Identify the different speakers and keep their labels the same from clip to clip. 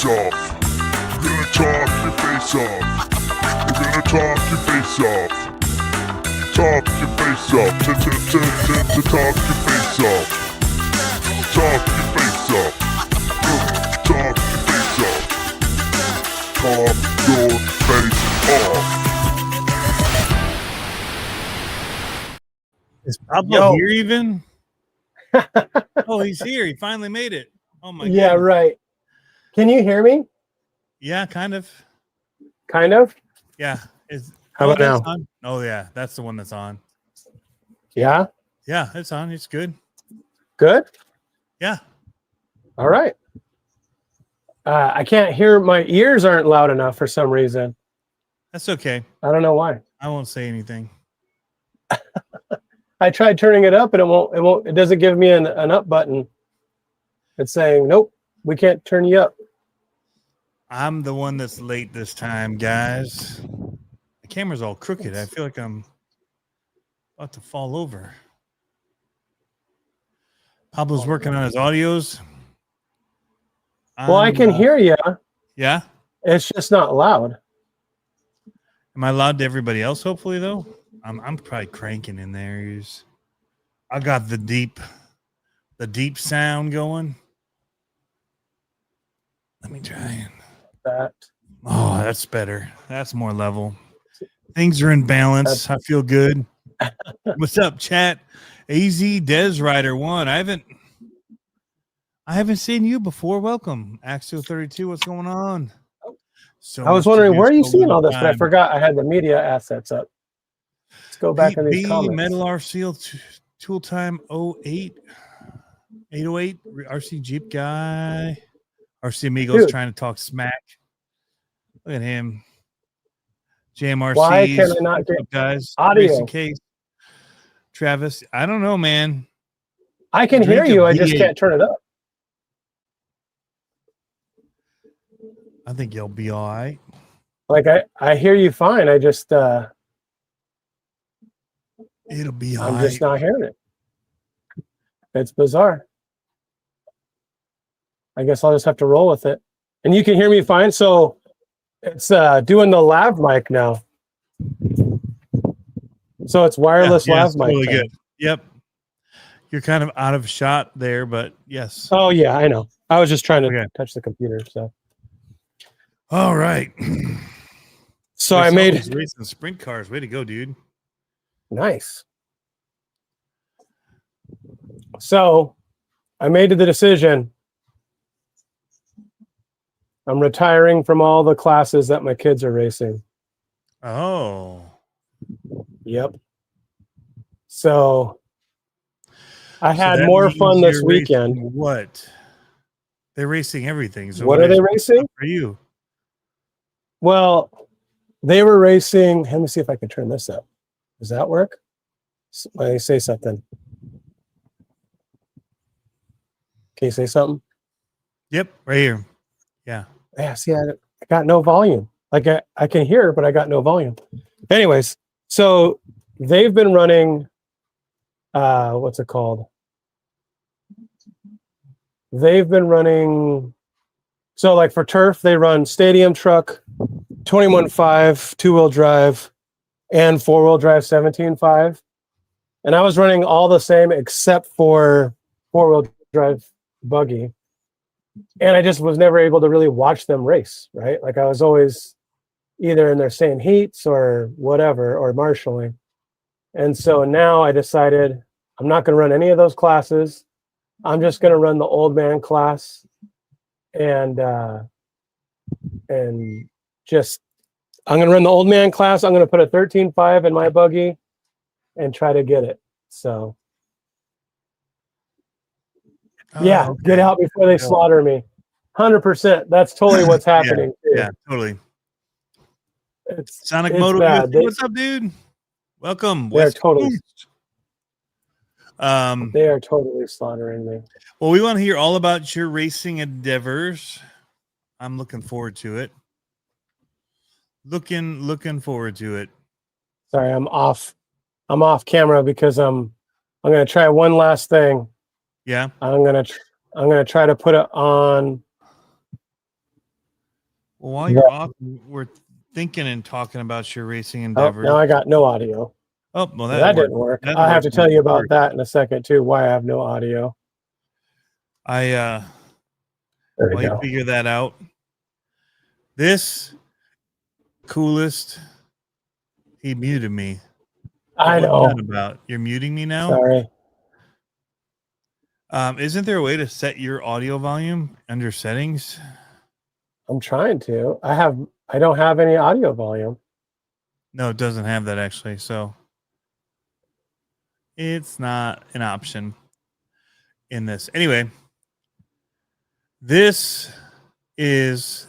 Speaker 1: face off. We're gonna talk your face off. We're gonna talk your face off. Talk your face off. Talk your face off. Talk your face off. Talk your face off. Talk your face off.
Speaker 2: Is Pablo here even? Oh, he's here. He finally made it. Oh my god.
Speaker 3: Yeah, right. Can you hear me?
Speaker 2: Yeah, kind of.
Speaker 3: Kind of?
Speaker 2: Yeah.
Speaker 3: How about now?
Speaker 2: On? Oh yeah, that's the one that's on.
Speaker 3: Yeah?
Speaker 2: Yeah, it's on. It's good.
Speaker 3: Good?
Speaker 2: Yeah.
Speaker 3: All right. I can't hear. My ears aren't loud enough for some reason.
Speaker 2: That's okay.
Speaker 3: I don't know why.
Speaker 2: I won't say anything.
Speaker 3: I tried turning it up and it doesn't give me an up button. It's saying, nope, we can't turn you up.
Speaker 2: I'm the one that's late this time, guys. The camera's all crooked. I feel like I'm about to fall over. Pablo's working on his audios.
Speaker 3: Well, I can hear you.
Speaker 2: Yeah?
Speaker 3: It's just not loud.
Speaker 2: Am I loud to everybody else, hopefully, though? I'm probably cranking in there. I got the deep sound going. Let me try
Speaker 3: that.
Speaker 2: Oh, that's better. That's more level. Things are in balance. I feel good. What's up, chat? AZ Des Rider 1. I haven't seen you before. Welcome. Axial 32. What's going on? So
Speaker 3: I was wondering where are you seeing all this, but I forgot I had the media assets up. Let's go back in these comments.
Speaker 2: Metal RC Tool Time 08 808 RC Jeep guy. RC Amigos trying to talk smack. Look at him. JMRC.
Speaker 3: Why can I not get
Speaker 2: guys?
Speaker 3: audio?
Speaker 2: Case. Travis, I don't know, man.
Speaker 3: I can hear you. I just can't turn it up.
Speaker 2: I think you'll be all right.
Speaker 3: Like I hear you fine. I just
Speaker 2: it'll be all
Speaker 3: I'm
Speaker 2: right.
Speaker 3: just not hearing it. It's bizarre. I guess I'll just have to roll with it. And you can hear me fine. So it's doing the lav mic now. So it's wireless lav mic.
Speaker 2: Really good. Yep. You're kind of out of shot there, but yes.
Speaker 3: Oh yeah, I know. I was just trying to touch the computer. So
Speaker 2: all right.
Speaker 3: So I made
Speaker 2: racing sprint cars. Way to go, dude.
Speaker 3: Nice. So I made the decision. I'm retiring from all the classes that my kids are racing.
Speaker 2: Oh.
Speaker 3: Yep. So I had more fun this weekend.
Speaker 2: What? They're racing everything. So
Speaker 3: what are they racing?
Speaker 2: For you.
Speaker 3: Well, they were racing. Let me see if I can turn this up. Does that work? Let me say something. Can you say something?
Speaker 2: Yep, right here. Yeah.
Speaker 3: Yeah, see, I got no volume. Like I can hear, but I got no volume. Anyways, so they've been running, what's it called? They've been running, so like for turf, they run stadium truck, 21.5, two-wheel drive, and four-wheel drive 17.5. And I was running all the same except for four-wheel drive buggy. And I just was never able to really watch them race, right? Like I was always either in their same heats or whatever, or marshalling. And so now I decided I'm not going to run any of those classes. I'm just going to run the old man class and just, I'm going to run the old man class. I'm going to put a 13.5 in my buggy and try to get it. So yeah, okay. Get out before they slaughter me. 100%. That's totally what's happening.
Speaker 2: Yeah, totally. Sonic Moto. What's up, dude? Welcome.
Speaker 3: They're totally. They are totally slaughtering me.
Speaker 2: Well, we want to hear all about your racing endeavors. I'm looking forward to it. Looking forward to it.
Speaker 3: Sorry, I'm off camera because I'm going to try one last thing.
Speaker 2: Yeah.
Speaker 3: I'm gonna try to put it on
Speaker 2: Well, while you're off, we're thinking and talking about your racing
Speaker 3: Oh,
Speaker 2: endeavors.
Speaker 3: now I got no audio.
Speaker 2: Oh, well,
Speaker 3: That didn't work. I have to tell you about that in a second too. Why I have no audio.
Speaker 2: There
Speaker 3: we
Speaker 2: while you
Speaker 3: go.
Speaker 2: figure that out, this coolest, he muted me.
Speaker 3: I know.
Speaker 2: What's that about? You're muting me now?
Speaker 3: Sorry.
Speaker 2: Isn't there a way to set your audio volume under settings?
Speaker 3: I'm trying to. I don't have any audio volume.
Speaker 2: No, it doesn't have that actually. So it's not an option in this. Anyway, this is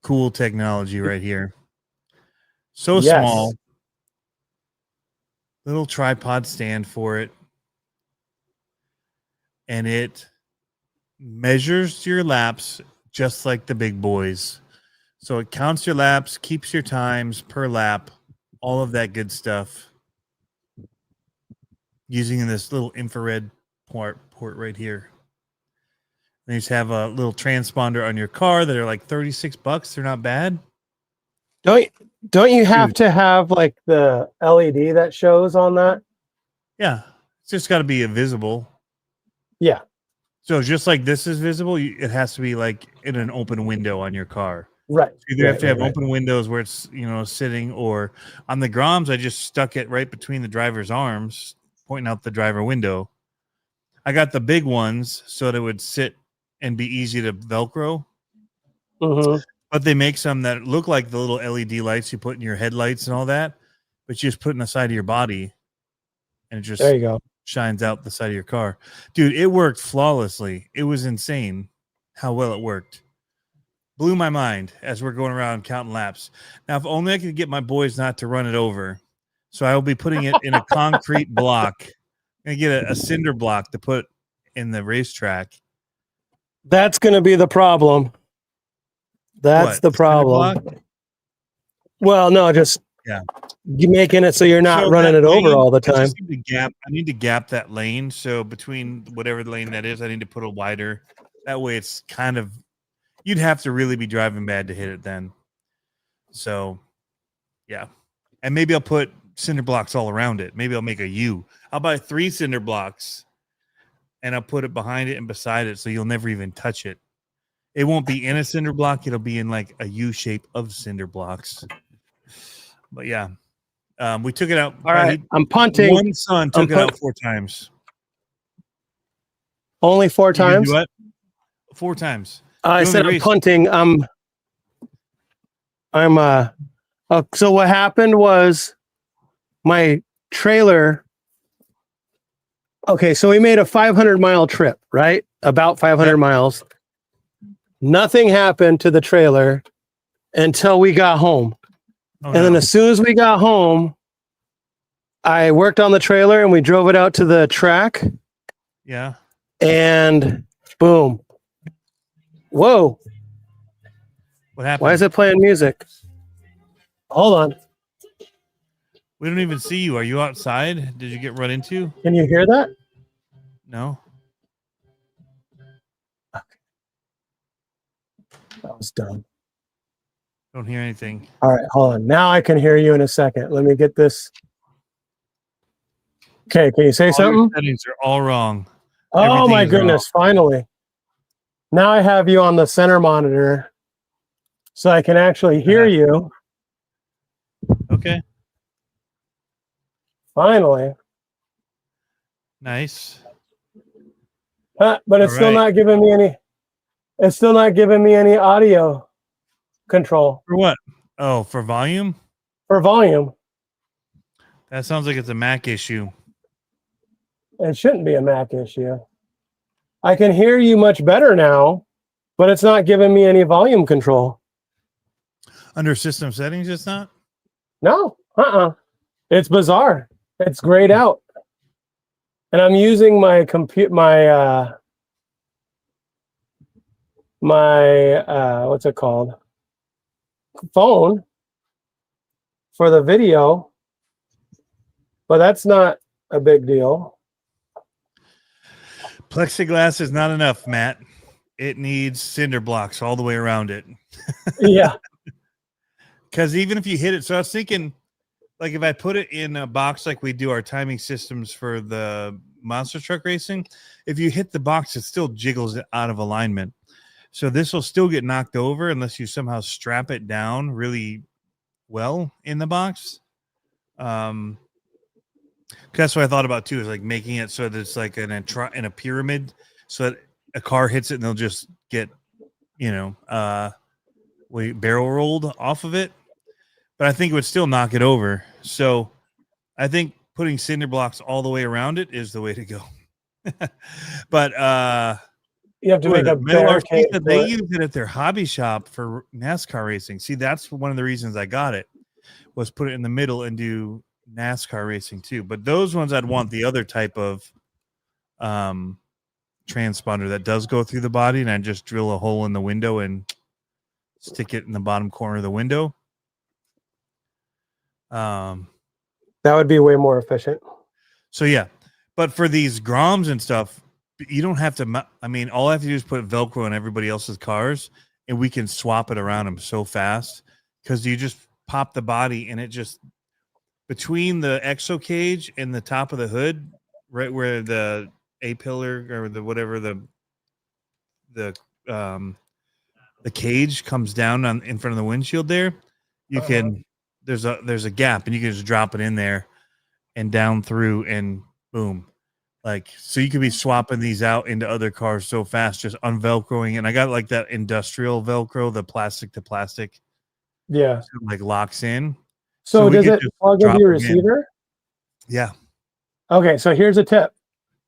Speaker 2: cool technology right here. So small. Little tripod stand for it. And it measures your laps just like the big boys. So it counts your laps, keeps your times per lap, all of that good stuff. Using this little infrared port right here. And you just have a little transponder on your car that are like $36. They're not bad.
Speaker 3: Don't you have to have like the LED that shows on that?
Speaker 2: Yeah. It's just got to be visible.
Speaker 3: Yeah.
Speaker 2: So just like this is visible, it has to be like in an open window on your car.
Speaker 3: Right.
Speaker 2: So you have to have open windows where it's, sitting, or on the Groms, I just stuck it right between the driver's arms, pointing out the driver window. I got the big ones so that it would sit and be easy to Velcro.
Speaker 3: Mm-hmm.
Speaker 2: But they make some that look like the little LED lights you put in your headlights and all that, but you just put in the side of your body and it just
Speaker 3: there you go.
Speaker 2: Shines out the side of your car. Dude, it worked flawlessly. It was insane how well it worked. Blew my mind as we're going around counting laps. Now, if only I could get my boys not to run it over. So I will be putting it in a concrete block. I'm going to get a cinder block to put in the racetrack.
Speaker 3: That's going to be the problem. That's the problem. Well, no, just you making it so you're not running it over all the time.
Speaker 2: I need to gap that lane. So between whatever lane that is, I need to put a wider. That way it's kind of, you'd have to really be driving bad to hit it then. So, yeah. And maybe I'll put cinder blocks all around it. Maybe I'll make a U. I'll buy 3 cinder blocks and I'll put it behind it and beside it so you'll never even touch it. It won't be in a cinder block. It'll be in like a U shape of cinder blocks. But yeah, we took it out.
Speaker 3: All right, I'm punting.
Speaker 2: One son took it out 4 times.
Speaker 3: Only 4 times?
Speaker 2: Do what? 4 times.
Speaker 3: I said I'm punting. So what happened was my trailer. Okay, so we made a 500-mile trip, right? About 500 miles. Nothing happened to the trailer until we got home. And then as soon as we got home, I worked on the trailer and we drove it out to the track.
Speaker 2: Yeah.
Speaker 3: And boom. Whoa.
Speaker 2: What happened?
Speaker 3: Why is it playing music? Hold on.
Speaker 2: We don't even see you. Are you outside? Did you get run into?
Speaker 3: Can you hear that?
Speaker 2: No.
Speaker 3: Okay. That was dumb.
Speaker 2: Don't hear anything.
Speaker 3: All right, hold on. Now I can hear you in a second. Let me get this. Okay, can you say something?
Speaker 2: Your settings are all wrong.
Speaker 3: Oh my goodness, finally. Now I have you on the center monitor so I can actually hear you.
Speaker 2: Okay.
Speaker 3: Finally.
Speaker 2: Nice.
Speaker 3: But it's still not giving me any. It's still not giving me any audio control.
Speaker 2: For what? Oh, for volume?
Speaker 3: For volume.
Speaker 2: That sounds like it's a Mac issue.
Speaker 3: It shouldn't be a Mac issue. I can hear you much better now, but it's not giving me any volume control.
Speaker 2: Under system settings, it's not?
Speaker 3: No. It's bizarre. It's grayed out. And I'm using my what's it called? Phone for the video, but that's not a big deal.
Speaker 2: Plexiglass is not enough, Matt. It needs cinder blocks all the way around it.
Speaker 3: Yeah.
Speaker 2: Because even if you hit it, so I was thinking, like if I put it in a box like we do our timing systems for the monster truck racing, if you hit the box, it still jiggles it out of alignment. So this will still get knocked over unless you somehow strap it down really well in the box. That's what I thought about too, is like making it so that it's like in a pyramid, so that a car hits it and they'll just get, barrel rolled off of it. But I think it would still knock it over. So I think putting cinder blocks all the way around it is the way to go. But
Speaker 3: you have to make a barricade.
Speaker 2: They use it at their hobby shop for NASCAR racing. See, that's one of the reasons I got it, was put it in the middle and do NASCAR racing too. But those ones, I'd want the other type of transponder that does go through the body, and I just drill a hole in the window and stick it in the bottom corner of the window.
Speaker 3: That would be way more efficient.
Speaker 2: So yeah, but for these Groms and stuff, you don't have to. I mean, all I have to do is put Velcro in everybody else's cars, and we can swap it around them so fast, because you just pop the body and it just, between the exo cage and the top of the hood, right where the A pillar or the whatever the cage comes down in front of the windshield there, you can. There's a gap, and you can just drop it in there and down through, and boom. Like, so you could be swapping these out into other cars so fast, just unvelcroing. And I got like that industrial Velcro, the plastic to plastic.
Speaker 3: Yeah.
Speaker 2: So like locks in.
Speaker 3: So does it plug into your receiver?
Speaker 2: Yeah.
Speaker 3: Okay. So here's a tip.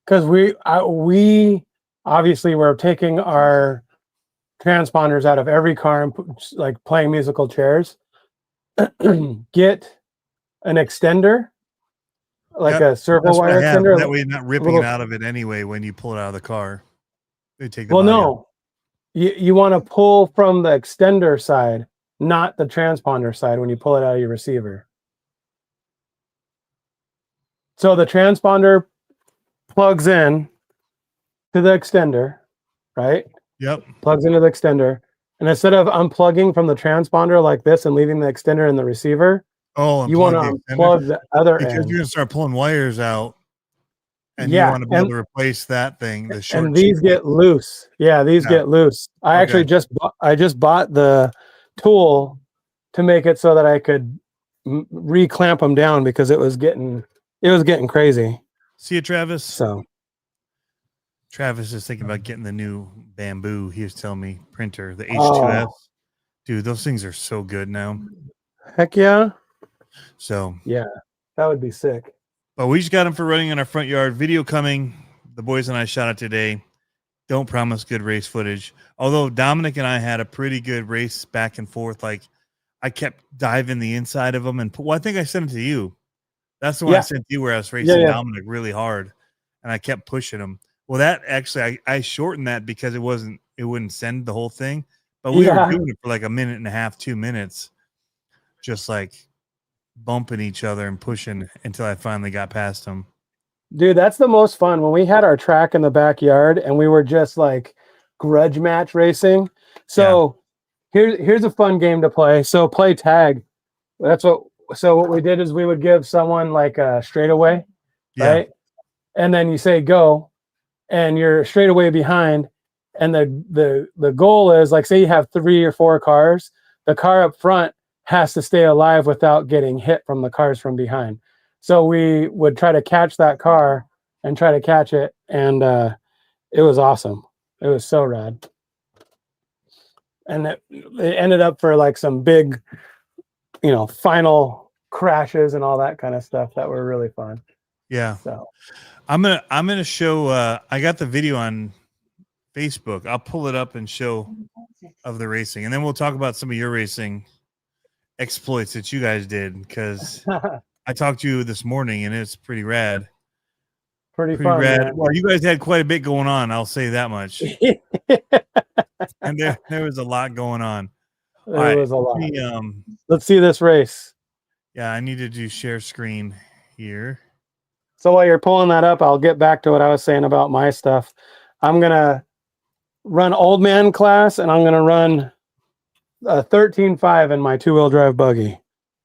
Speaker 3: Because we obviously we're taking our transponders out of every car and like playing musical chairs. Get an extender, like a servo wire extender.
Speaker 2: That way you're not ripping it out of it anyway when you pull it out of the car. They take the
Speaker 3: no. You want to pull from the extender side, not the transponder side when you pull it out of your receiver. So the transponder plugs in to the extender, right?
Speaker 2: Yep.
Speaker 3: Plugs into the extender. And instead of unplugging from the transponder like this and leaving the extender in the receiver, you want to unplug the other end.
Speaker 2: Because you're going to start pulling wires out, and you want to be able to replace that thing. The short
Speaker 3: and these get loose. Yeah, these get loose. I actually just bought the tool to make it so that I could reclamp them down, because it was getting crazy.
Speaker 2: See you, Travis.
Speaker 3: So
Speaker 2: Travis is thinking about getting the new Bamboo. He was telling me printer, the H2S. Dude, those things are so good now.
Speaker 3: Heck yeah.
Speaker 2: So
Speaker 3: yeah, that would be sick.
Speaker 2: But we just got them for running in our front yard. Video coming. The boys and I shot it today. Don't promise good race footage. Although Dominic and I had a pretty good race back and forth. Like, I kept diving the inside of them, and I think I sent it to you. That's the one I sent to you, where I was racing Dominic really hard, and I kept pushing him. Well, that actually, I shortened that because it wouldn't send the whole thing. But we were doing it for like a minute and a half, 2 minutes, just like bumping each other and pushing until I finally got past him.
Speaker 3: Dude, that's the most fun, when we had our track in the backyard and we were just like grudge match racing. So here's a fun game to play. So play tag. So what we did is we would give someone like a straightaway, right? And then you say go, and you're straight away behind. And the goal is, like, say you have 3 or 4 cars, the car up front has to stay alive without getting hit from the cars from behind. So we would try to catch that car and try to catch it. And it was awesome. It was so rad. And it ended up for like some big, final crashes and all that kind of stuff that were really fun.
Speaker 2: Yeah.
Speaker 3: So
Speaker 2: I'm gonna show. I got the video on Facebook. I'll pull it up and show of the racing, and then we'll talk about some of your racing exploits that you guys did, because I talked to you this morning and it's pretty rad.
Speaker 3: Pretty fun,
Speaker 2: rad.
Speaker 3: Man.
Speaker 2: Well, you guys had quite a bit going on, I'll say that much. And there was a lot going on.
Speaker 3: There was a lot. Let's see this race.
Speaker 2: Yeah, I need to do share screen here.
Speaker 3: So while you're pulling that up, I'll get back to what I was saying about my stuff. I'm gonna run old man class, and I'm gonna run a 13.5 in my 2-wheel drive buggy.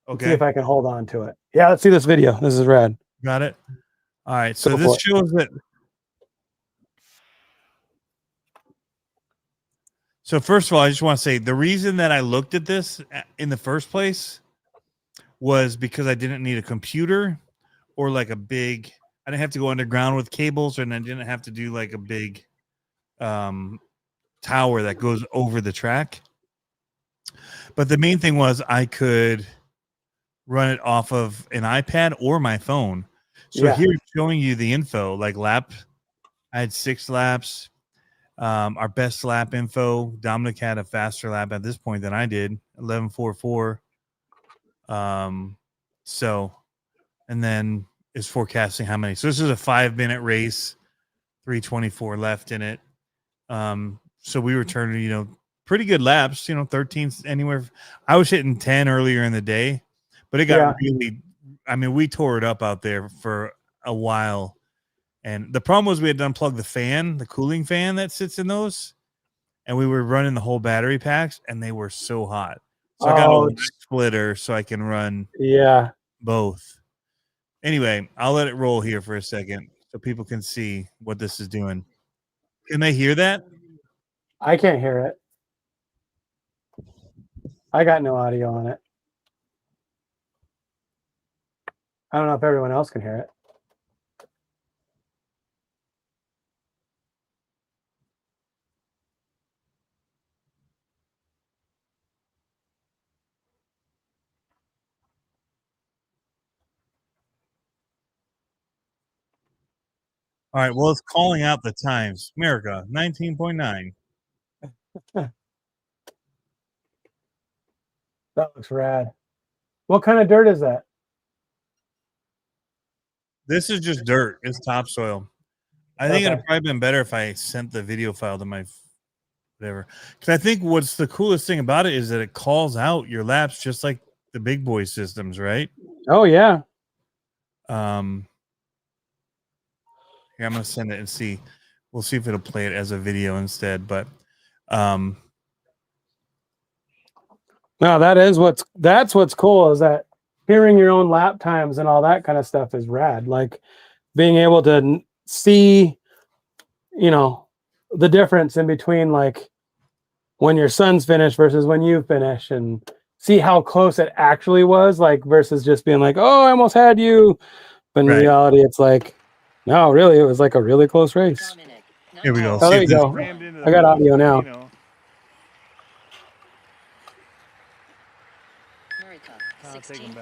Speaker 3: Let's see
Speaker 2: Okay,
Speaker 3: if I can hold on to it. Yeah, let's see this video. This is rad.
Speaker 2: got it. All right, so
Speaker 3: Go
Speaker 2: this
Speaker 3: for it.
Speaker 2: shows that. So first of all, I just want to say the reason that I looked at this in the first place was because I didn't need a computer or like a big. I didn't have to go underground with cables, and I didn't have to do like a big tower that goes over the track. But the main thing was I could run it off of an iPad or my phone. So
Speaker 3: Yeah.
Speaker 2: here it's showing you the info, like lap. I had 6 laps. Our best lap info. Dominic had a faster lap at this point than I did, 11:44. So, and then is forecasting how many. So this is a 5-minute race, 3:24 left in it. So we were turning, pretty good laps, 13 anywhere. I was hitting 10 earlier in the day, but it got really, we tore it up out there for a while. And the problem was we had to unplug the fan, the cooling fan that sits in those, and we were running the whole battery packs, and they were so hot. So I got a splitter so I can run both. Anyway, I'll let it roll here for a second so people can see what this is doing. Can they hear that?
Speaker 3: I can't hear it. I got no audio on it. I don't know if everyone else can hear it.
Speaker 2: All right, well, it's calling out the times. America, 19.9.
Speaker 3: That looks rad. What kind of dirt is that?
Speaker 2: This is just dirt. It's topsoil. I think it'd probably been better if I sent the video file to my whatever. Because I think what's the coolest thing about it is that it calls out your laps just like the big boy systems, right?
Speaker 3: Oh, yeah.
Speaker 2: Here, I'm going to send it and see. We'll see if it'll play it as a video instead. But
Speaker 3: no, that's what's cool is that hearing your own lap times and all that kind of stuff is rad. Like being able to see, the difference in between like when your son's finished versus when you finish and see how close it actually was, like versus just being like, oh, I almost had you. But in reality, it's like, no, really, it was like a really close race.
Speaker 2: Here we go.
Speaker 3: Oh, there you go. I got audio now.
Speaker 4: America, 16.01.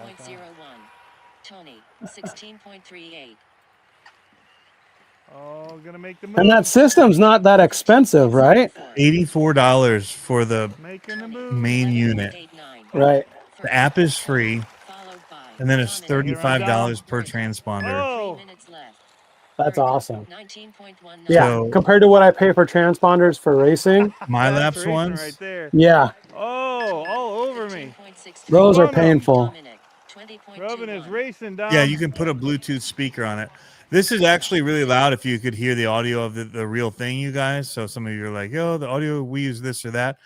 Speaker 4: Tony, 16.38.
Speaker 2: Oh, gonna make the move.
Speaker 3: And that system's not that expensive, right?
Speaker 2: $84 for the main unit.
Speaker 3: Right.
Speaker 2: The app is free, and then it's $35 per transponder.
Speaker 4: Oh.
Speaker 3: That's awesome. Yeah, so, compared to what I pay for transponders for racing.
Speaker 2: My laps ones?
Speaker 5: Right there.
Speaker 3: Yeah.
Speaker 5: Oh, all over me.
Speaker 3: Those are painful.
Speaker 5: Rubbing his racing down.
Speaker 2: Yeah, you can put a Bluetooth speaker on it. This is actually really loud if you could hear the audio of the real thing, you guys. So some of you are like, yo, the audio, we use this or that.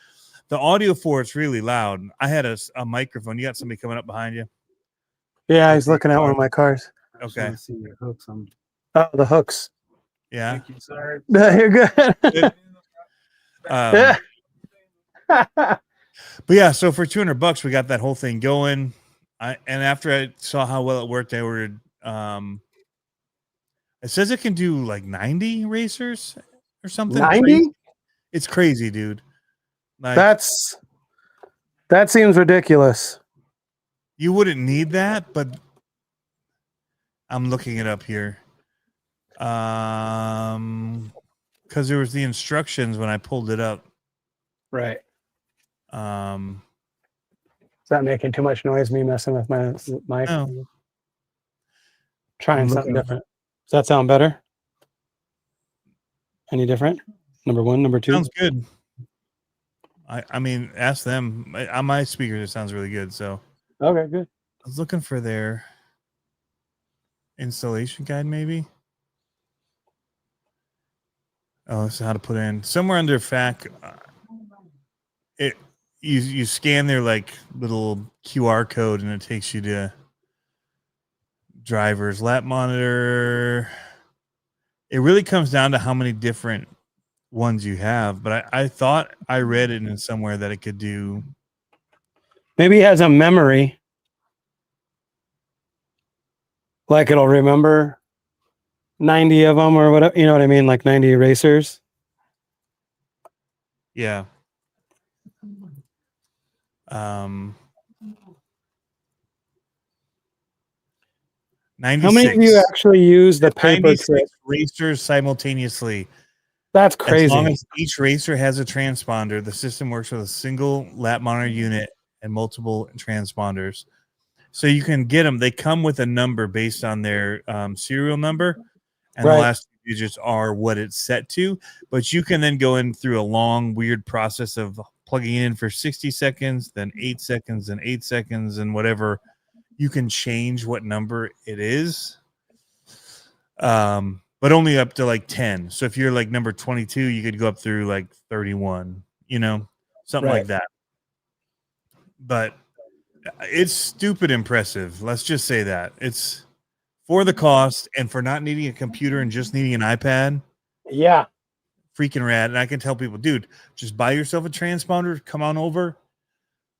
Speaker 2: The audio for it's really loud. I had a microphone. You got somebody coming up behind you?
Speaker 3: Yeah, he's looking at one of my cars.
Speaker 2: Okay.
Speaker 3: See your hooks on. Oh, the hooks.
Speaker 2: Yeah.
Speaker 3: Thank you, sir. You're good.
Speaker 2: But yeah, so for $200, we got that whole thing going. And after I saw how well it worked, I ordered. It says it can do like 90 racers or something.
Speaker 3: 90?
Speaker 2: It's crazy, dude. Like,
Speaker 3: that seems ridiculous.
Speaker 2: You wouldn't need that, but I'm looking it up here. Because there was the instructions when I pulled it up.
Speaker 3: Right.
Speaker 2: Is
Speaker 3: that making too much noise? Me messing with my mic?
Speaker 2: No.
Speaker 3: Trying something different. Does that sound better? Any different? Number one, number two?
Speaker 2: Sounds good. I mean, ask them. On my speakers, it sounds really good. So.
Speaker 3: Okay, good.
Speaker 2: I was looking for their installation guide, maybe. Oh, this is how to put in somewhere under FAQ. you scan their like little QR code and it takes you to drivers, lap monitor. It really comes down to how many different ones you have, but I thought I read it in somewhere that it could do.
Speaker 3: Maybe he has a memory. Like it'll remember 90 of them or whatever. You know what I mean? Like 90 racers.
Speaker 2: Yeah. 96.
Speaker 3: How many of you actually use the paper
Speaker 2: 96
Speaker 3: trip?
Speaker 2: racers simultaneously.
Speaker 3: That's crazy.
Speaker 2: As long as each racer has a transponder, the system works with a single lap monitor unit and multiple transponders. So you can get them. They come with a number based on their serial number, and the last two digits are what it's set to. But you can then go in through a long, weird process of plugging in for 60 seconds, then 8 seconds, and 8 seconds, and whatever. You can change what number it is, but only up to like 10. So if you're like number 22, you could go up through like 31, something like that. But it's stupid impressive. Let's just say that. It's for the cost and for not needing a computer and just needing an iPad.
Speaker 3: Yeah.
Speaker 2: Freaking rad. And I can tell people, dude, just buy yourself a transponder, come on over,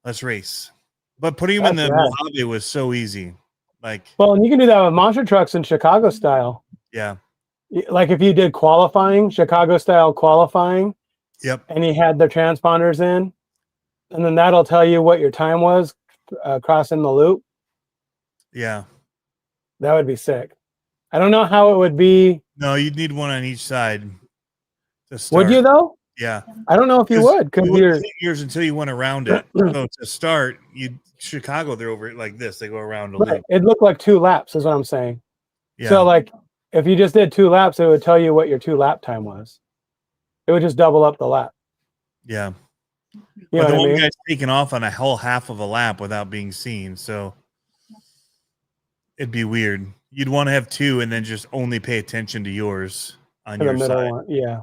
Speaker 2: let's race. But putting them in the Mojave was so easy.
Speaker 3: Well, and you can do that with monster trucks in Chicago style.
Speaker 2: Yeah.
Speaker 3: Like if you did qualifying, Chicago style qualifying.
Speaker 2: Yep.
Speaker 3: And you had the transponders in, and then that'll tell you what your time was crossing the loop.
Speaker 2: Yeah.
Speaker 3: That would be sick. I don't know how it would be.
Speaker 2: No, you'd need one on each side to start.
Speaker 3: Would you though?
Speaker 2: Yeah.
Speaker 3: I don't know if you would, because you're
Speaker 2: years until you went around it. So to start, Chicago, they're over it like this. They go around a loop.
Speaker 3: It looked like 2 laps, is what I'm saying.
Speaker 2: Yeah.
Speaker 3: So like if you just did 2 laps, it would tell you what your 2 lap time was. It would just double up the lap.
Speaker 2: Yeah.
Speaker 3: You
Speaker 2: but
Speaker 3: know
Speaker 2: the one
Speaker 3: I mean?
Speaker 2: guy's taking off on a whole half of a lap without being seen. So it'd be weird. You'd want to have 2 and then just only pay attention to yours on your side.
Speaker 3: One. Yeah.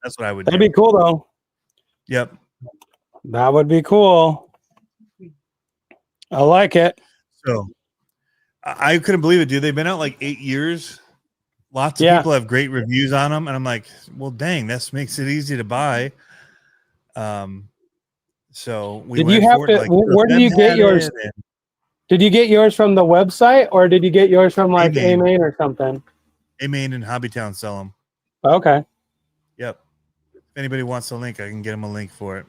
Speaker 2: That's what I would
Speaker 3: That'd
Speaker 2: do.
Speaker 3: be cool though.
Speaker 2: Yep.
Speaker 3: That would be cool. I like it.
Speaker 2: So I couldn't believe it, dude. They've been out like 8 years. Lots of people have great reviews on them, and I'm like, well, dang, this makes it easy to buy. So we
Speaker 3: did you have to? Where did you get yours? Did you get yours from the website, or did you get yours from like A-Main or something?
Speaker 2: A-Main and Hobbytown sell them.
Speaker 3: Okay.
Speaker 2: Yep. If anybody wants a link, I can get them a link for it.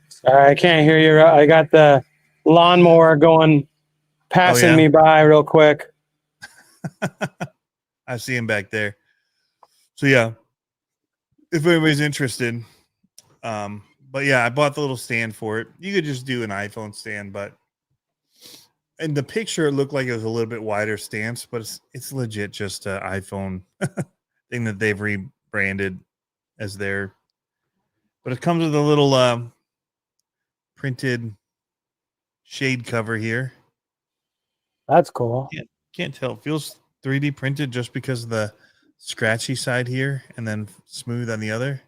Speaker 3: Sorry, I can't hear you. I got the lawnmower going, passing me by real quick.
Speaker 2: I see him back there. So yeah, if anybody's interested, but yeah, I bought the little stand for it. You could just do an iPhone stand, but in the picture, it looked like it was a little bit wider stance, but it's legit just an iPhone thing that they've rebranded as their. But it comes with a little printed shade cover here.
Speaker 3: That's cool.
Speaker 2: Can't tell. It feels 3D printed just because of the scratchy side here and then smooth on the other.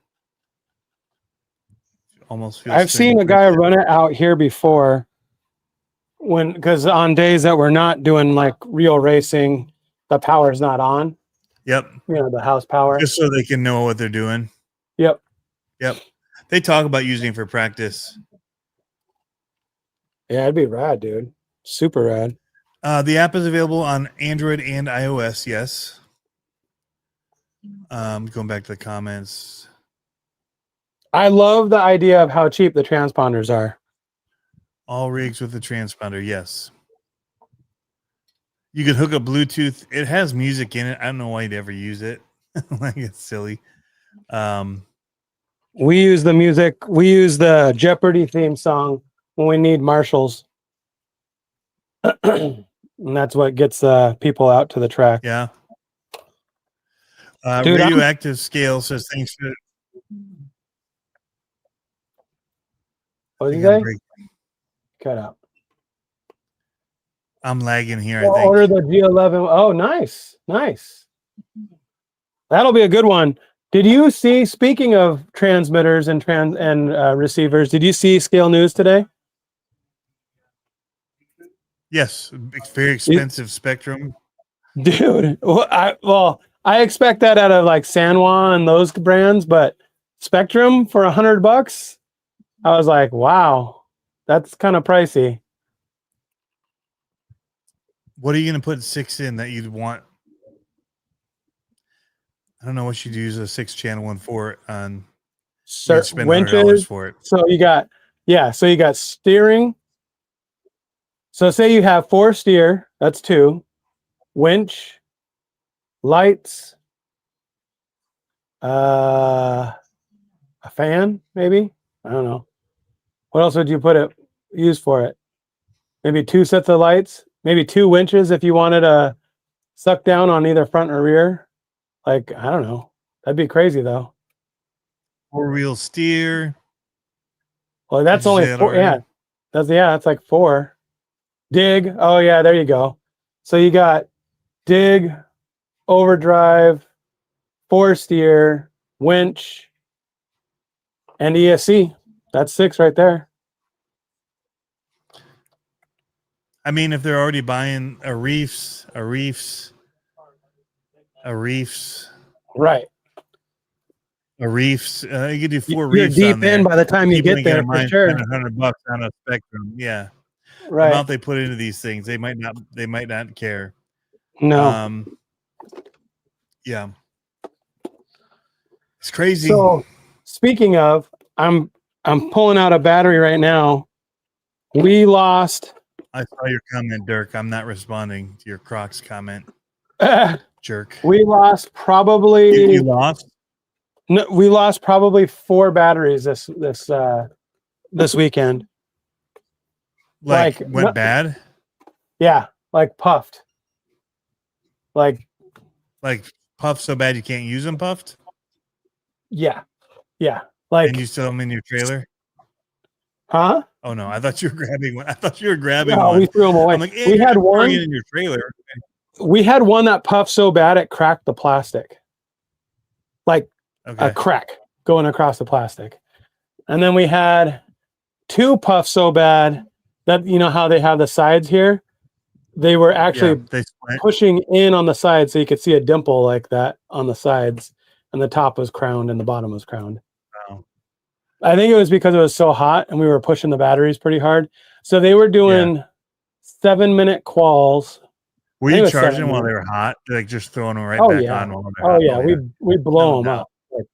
Speaker 2: Almost feels.
Speaker 3: I've seen a guy run it out here before. Because on days that we're not doing like real racing, the power's not on.
Speaker 2: Yep.
Speaker 3: The house power.
Speaker 2: Just so they can know what they're doing.
Speaker 3: Yep.
Speaker 2: They talk about using it for practice.
Speaker 3: Yeah, it'd be rad, dude. Super rad.
Speaker 2: The app is available on Android and iOS. Yes. Going back to the comments.
Speaker 3: I love the idea of how cheap the transponders are.
Speaker 2: All rigs with the transponder, yes. You could hook up Bluetooth. It has music in it. I don't know why you'd ever use it. Like it's silly.
Speaker 3: We use the music. We use the Jeopardy theme song when we need marshals. And that's what gets people out to the track.
Speaker 2: Yeah. Radioactive Scale says thanks for.
Speaker 3: What did you say? Cut out.
Speaker 2: I'm lagging here.
Speaker 3: We'll
Speaker 2: I think.
Speaker 3: Order the G11. Oh, nice. That'll be a good one. Did you see, speaking of transmitters and receivers, did you see Scale News today?
Speaker 2: Yes, it's very expensive Spectrum.
Speaker 3: Dude, I expect that out of like Sanwa and those brands, but Spectrum for $100, I was like, wow, that's kind of pricey.
Speaker 2: What are you going to put 6 in that you'd want? I don't know what you'd use a 6-channel one for. On you'd spend $100 for it.
Speaker 3: So you got steering. So say you have 4 steer, that's 2, winch, lights, a fan, maybe. I don't know. What else would you use for it? Maybe 2 sets of lights, maybe 2 winches if you wanted to suck down on either front or rear. Like, I don't know. That'd be crazy though.
Speaker 2: 4-wheel steer.
Speaker 3: Well, that's only 4. Yeah. That's like 4. Dig. Oh yeah, there you go. So you got dig, overdrive, 4 steer, winch, and ESC. That's 6 right there.
Speaker 2: I mean, if they're already buying a Reefs,
Speaker 3: right?
Speaker 2: A Reefs, you could do 4
Speaker 3: You're
Speaker 2: Reefs
Speaker 3: deep
Speaker 2: on there.
Speaker 3: in by the time you get there, for sure.
Speaker 2: $100 on a Spectrum, yeah.
Speaker 3: Right.
Speaker 2: The amount they put into these things, they might not care.
Speaker 3: No.
Speaker 2: Yeah. It's crazy.
Speaker 3: So, speaking of, I'm pulling out a battery right now. We lost.
Speaker 2: I saw your comment, Dirk. I'm not responding to your Crocs comment. Jerk.
Speaker 3: We lost probably.
Speaker 2: You lost?
Speaker 3: No, we lost probably 4 batteries this weekend.
Speaker 2: Like went bad?
Speaker 3: Yeah, like puffed. Like
Speaker 2: puffed so bad you can't use them puffed?
Speaker 3: Yeah. Like,
Speaker 2: and you still them in your trailer?
Speaker 3: Huh?
Speaker 2: Oh no, I thought you were grabbing one.
Speaker 3: No, we threw them away.
Speaker 2: I'm like,
Speaker 3: we had one
Speaker 2: in your trailer.
Speaker 3: We had one that puffed so bad it cracked the plastic. Like a crack going across the plastic. And then we had 2 puffs so bad that, you know how they have the sides here? They were actually pushing in on the side so you could see a dimple like that on the sides, and the top was crowned and the bottom was crowned.
Speaker 2: Wow.
Speaker 3: I think it was because it was so hot and we were pushing the batteries pretty hard. So they were doing 7-minute quals.
Speaker 2: Were you charging while they were hot? Like just throwing them right back on while they're hot?
Speaker 3: Oh yeah, we blow them up. Like,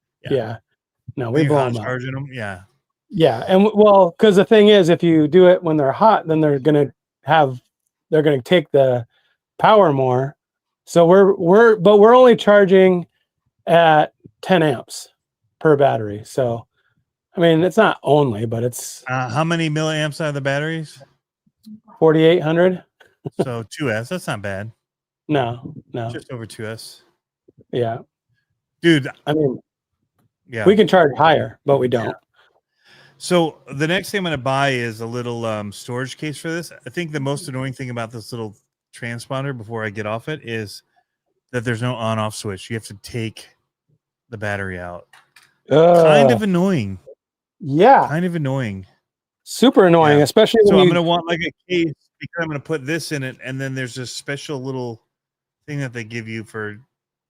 Speaker 3: no, we blow them up.
Speaker 2: Charging them, yeah.
Speaker 3: Yeah, and well, because the thing is, if you do it when they're hot, then they're gonna take the power more. So we're only charging at 10 amps per battery. So, I mean, it's not only, but it's
Speaker 2: how many milliamps are the batteries?
Speaker 3: 4,800.
Speaker 2: So 2S. That's not bad.
Speaker 3: No,
Speaker 2: just over 2S.
Speaker 3: Yeah,
Speaker 2: dude.
Speaker 3: I mean, we can charge higher, but we don't.
Speaker 2: So the next thing I'm going to buy is a little storage case for this. I think the most annoying thing about this little transponder before I get off it is that there's no on-off switch. You have to take the battery out. Kind of annoying.
Speaker 3: Yeah.
Speaker 2: Kind of annoying.
Speaker 3: Super annoying, especially when
Speaker 2: I'm going to want like a case because I'm going to put this in it, and then there's a special little thing that they give you for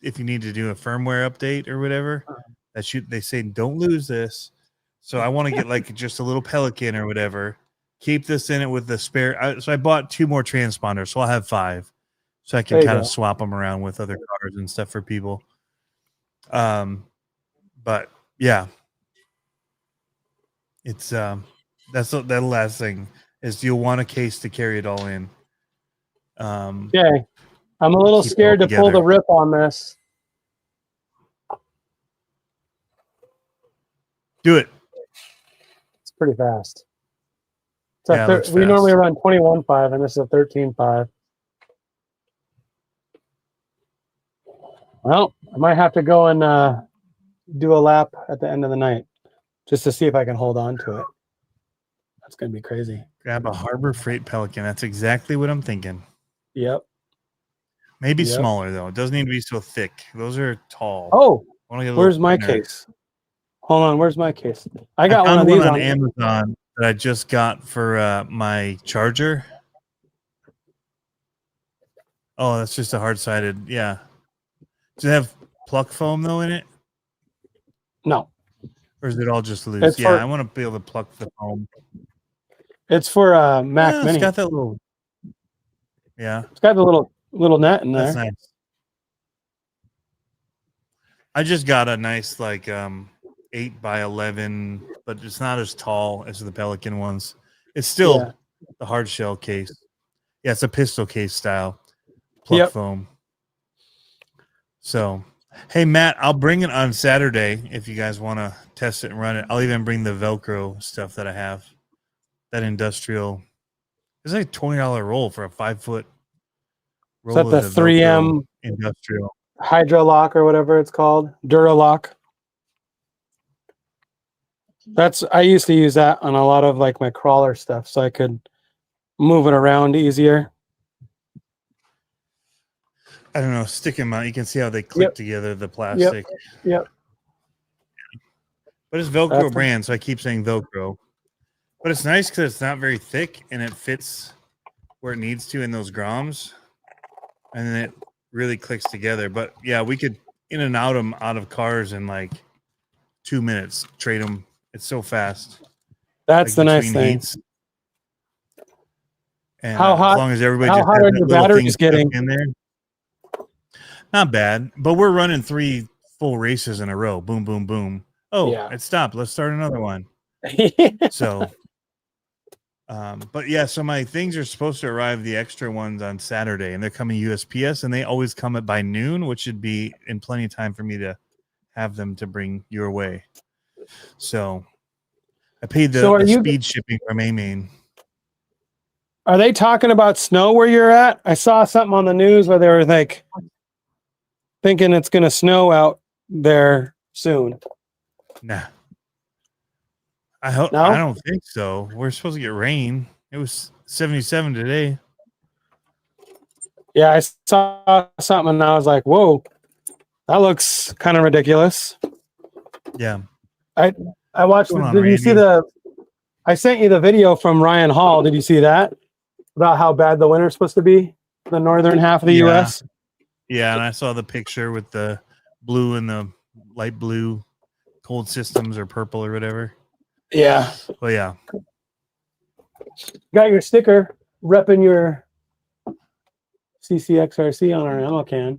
Speaker 2: if you need to do a firmware update or whatever. They say don't lose this. So I want to get like just a little Pelican or whatever. Keep this in it with the spare. So I bought 2 more transponders, so I'll have 5. So I can kind of swap them around with other cars and stuff for people. But yeah, it's that's the last thing is you'll want a case to carry it all in.
Speaker 3: Okay, I'm a little scared to pull the rip on this.
Speaker 2: Do it.
Speaker 3: It's pretty fast. We normally run 21.5, and this is a 13.5. Well, I might have to go and do a lap at the end of the night just to see if I can hold on to it. That's going to be crazy.
Speaker 2: Grab a Harbor Freight Pelican. That's exactly what I'm thinking.
Speaker 3: Yep.
Speaker 2: Maybe smaller, though. It doesn't need to be so thick. Those are tall.
Speaker 3: Oh,
Speaker 2: I want to get a
Speaker 3: Where's
Speaker 2: little
Speaker 3: my
Speaker 2: thinner.
Speaker 3: case? Hold on. Where's my case? I
Speaker 2: I
Speaker 3: got one
Speaker 2: found
Speaker 3: of these
Speaker 2: on
Speaker 3: on
Speaker 2: Amazon that I just got for my charger. Oh, that's just a hard-sided. Yeah. Does it have pluck foam though in it,
Speaker 3: No,
Speaker 2: or is it all just loose?
Speaker 3: it's
Speaker 2: Yeah,
Speaker 3: for
Speaker 2: I want to be able to pluck the foam.
Speaker 3: Mac
Speaker 2: Yeah,
Speaker 3: Mini.
Speaker 2: it's got that little. Yeah,
Speaker 3: It's got the little net in
Speaker 2: that's
Speaker 3: there.
Speaker 2: nice. I just got a nice 8x11, but it's not as tall as the Pelican ones. It's still
Speaker 3: Yeah.
Speaker 2: the hard shell case. Yeah, it's a pistol case style pluck
Speaker 3: Yep.
Speaker 2: foam. So, hey Matt, I'll bring it on Saturday if you guys want to test it and run it. I'll even bring the Velcro stuff that I have. That industrial. It's like a $20 roll for a 5-foot
Speaker 3: Is that
Speaker 2: roll
Speaker 3: the
Speaker 2: of the Velcro
Speaker 3: 3M
Speaker 2: industrial.
Speaker 3: Hydra Lock or whatever it's called? Duralock. I used to use that on a lot of like my crawler stuff so I could move it around easier.
Speaker 2: I don't know, stick them out. You can see how they click together, the plastic.
Speaker 3: Yep.
Speaker 2: But it's Velcro
Speaker 3: That's
Speaker 2: brand, so I keep saying Velcro. But it's nice because it's not very thick and it fits where it needs to in those groms. And then it really clicks together. But yeah, we could in and out them out of cars in like 2 minutes, trade them. It's so fast.
Speaker 3: That's the nice
Speaker 2: between
Speaker 3: thing.
Speaker 2: heats. And
Speaker 3: How hot?
Speaker 2: as long as everybody
Speaker 3: How
Speaker 2: just
Speaker 3: hot
Speaker 2: has
Speaker 3: are
Speaker 2: that
Speaker 3: your
Speaker 2: little
Speaker 3: batteries
Speaker 2: thing stuck
Speaker 3: getting?
Speaker 2: in there. Not bad, but we're running 3 full races in a row. Boom, boom, boom. Oh,
Speaker 3: Yeah.
Speaker 2: it stopped. Let's start another one. So, but yeah, so my things are supposed to arrive, the extra ones, on Saturday, and they're coming USPS, and they always come at by noon, which should be in plenty of time for me to have them to bring your way. So, I paid the speed shipping from A-Main.
Speaker 3: Are they talking about snow where you're at? I saw something on the news where they were like thinking it's going to snow out there soon.
Speaker 2: Nah. I hope.
Speaker 3: No?
Speaker 2: I don't think so. We're supposed to get rain. It was 77 today.
Speaker 3: Yeah, I saw something and I was like, whoa, that looks kind of ridiculous.
Speaker 2: Yeah.
Speaker 3: I watched. Did you see I sent you the video from Ryan Hall. Did you see that? About how bad the winter's supposed to be, the northern half of the U.S.
Speaker 2: Yeah, and I saw the picture with the blue and the light blue cold systems, or purple or whatever.
Speaker 3: Yeah.
Speaker 2: Well, yeah.
Speaker 3: Got your sticker repping your CCXRC on our ammo can.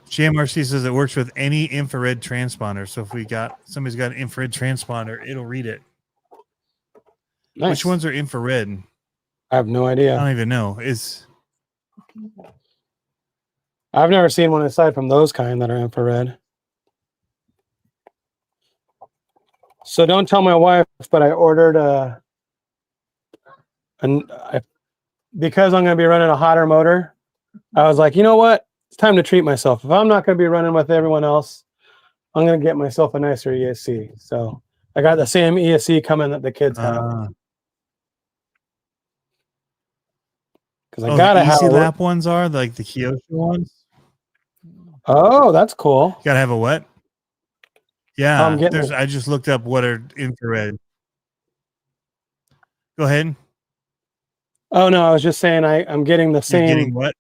Speaker 2: GMRC says it works with any infrared transponder. So if somebody's got an infrared transponder, it'll read it.
Speaker 3: Nice.
Speaker 2: Which ones are infrared?
Speaker 3: I have no idea.
Speaker 2: I don't even know.
Speaker 3: I've never seen one aside from those kind that are infrared. So don't tell my wife, but I ordered because I'm going to be running a hotter motor. I was like, you know what? It's time to treat myself. If I'm not going to be running with everyone else, I'm going to get myself a nicer ESC. So I got the same ESC coming that the kids have. Because I gotta have
Speaker 2: the easy lap ones are like the Kyosho ones.
Speaker 3: Oh, that's cool.
Speaker 2: You gotta have a what? Yeah,
Speaker 3: I
Speaker 2: just looked up what are infrared. Go ahead.
Speaker 3: Oh no, I was just saying I'm getting the same.
Speaker 2: You're getting what?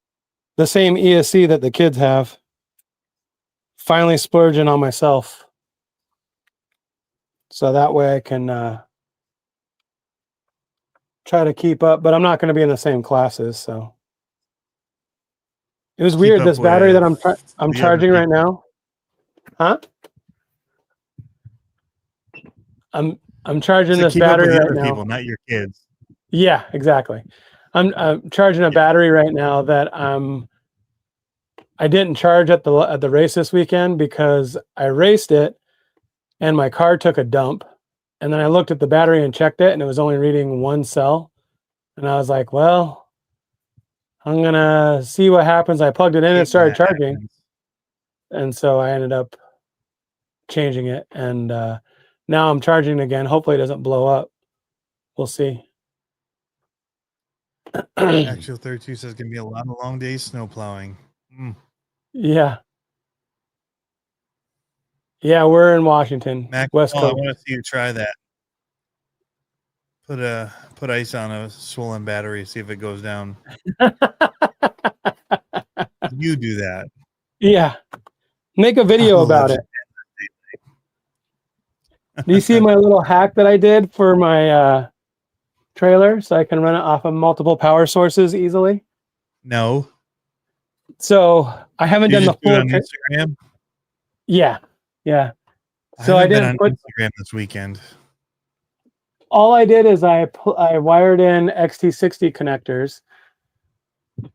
Speaker 3: The same ESC that the kids have. Finally splurging on myself, so that way I can try to keep up. But I'm not going to be in the same classes, so it was weird. This battery that I'm charging right now, huh? I'm charging this battery right now.
Speaker 2: People, not your kids.
Speaker 3: Yeah, exactly. I'm charging a battery right now that I didn't charge at the race this weekend because I raced it and my car took a dump, and then I looked at the battery and checked it and it was only reading 1 cell, and I was like, well, I'm gonna see what happens. I plugged it in and started charging, and so I ended up changing it, and now I'm charging again. Hopefully it doesn't blow up. We'll see.
Speaker 2: Actual 32 says gonna be a lot of long days snow plowing.
Speaker 3: Yeah. Yeah, we're in Washington,
Speaker 2: Mac,
Speaker 3: West
Speaker 2: I
Speaker 3: Coast.
Speaker 2: want to see you try that. Put ice on a swollen battery, see if it goes down. You do that.
Speaker 3: Yeah. Make a video
Speaker 2: Pablo
Speaker 3: about
Speaker 2: lives
Speaker 3: it. Do you see my little hack that I did for my trailer so I can run it off of multiple power sources easily?
Speaker 2: No.
Speaker 3: So I haven't
Speaker 2: You
Speaker 3: done the
Speaker 2: just do it
Speaker 3: full.
Speaker 2: on Instagram?
Speaker 3: Yeah. Yeah.
Speaker 2: I
Speaker 3: So I
Speaker 2: haven't been
Speaker 3: didn't
Speaker 2: on
Speaker 3: put.
Speaker 2: Instagram this weekend.
Speaker 3: All I did is I wired in XT60 connectors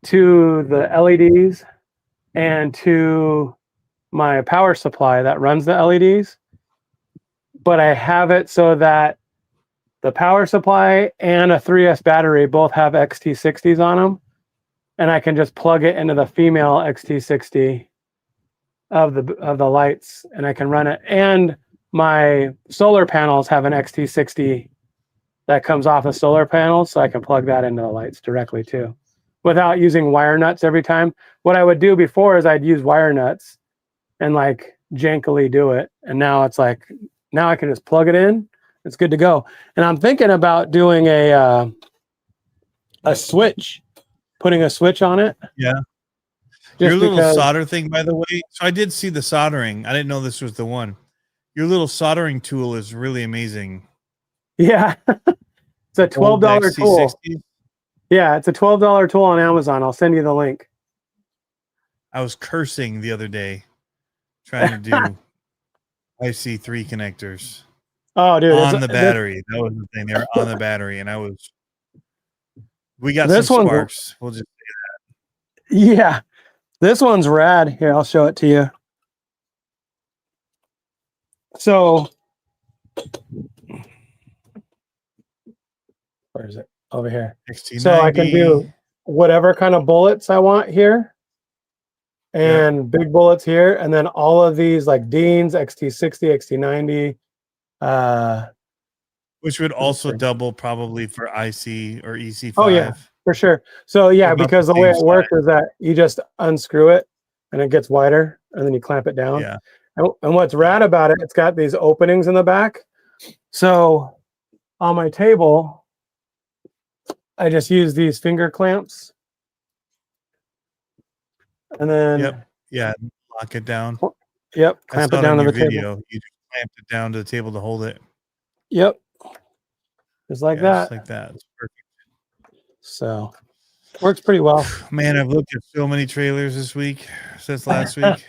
Speaker 3: to the LEDs and to my power supply that runs the LEDs. But I have it so that the power supply and a 3S battery both have XT60s on them. And I can just plug it into the female XT60 of the lights and I can run it. And my solar panels have an XT60 that comes off of solar panels, so I can plug that into the lights directly too, without using wire nuts every time. What I would do before is I'd use wire nuts and like jankily do it, and now it's like now I can just plug it in. It's good to go. And I'm thinking about doing a switch, putting a switch on it.
Speaker 2: Yeah. Your little solder thing, by the way. So I did see the soldering. I didn't know this was the one. Your little soldering tool is really amazing.
Speaker 3: Yeah. It's a $12 tool. Yeah, it's a $12 tool on Amazon. I'll send you the link.
Speaker 2: I was cursing the other day trying to do IC3 connectors.
Speaker 3: Oh, dude.
Speaker 2: On the battery. That was the thing. They were on the battery, and we got
Speaker 3: this
Speaker 2: some sparks. We'll just say
Speaker 3: that. Yeah. This one's rad. Here, I'll show it to you. So where is it? Over here. XT90. So I can do whatever kind of bullets I want here. And big bullets here. And then all of these like Dean's, XT60, XT90.
Speaker 2: Which would also double probably for IC or EC5.
Speaker 3: Oh, yeah, for sure. So, yeah, because the way it works is that you just unscrew it and it gets wider and then you clamp it down.
Speaker 2: Yeah.
Speaker 3: And what's rad about it, it's got these openings in the back. So on my table, I just use these finger clamps. And then
Speaker 2: lock it down.
Speaker 3: Yep, clamp it down to the table.
Speaker 2: You just clamped it down to the table to hold it.
Speaker 3: Yep. Just like that.
Speaker 2: Just like that. It's perfect.
Speaker 3: So works pretty well.
Speaker 2: Man, I've looked at so many trailers this week since last week.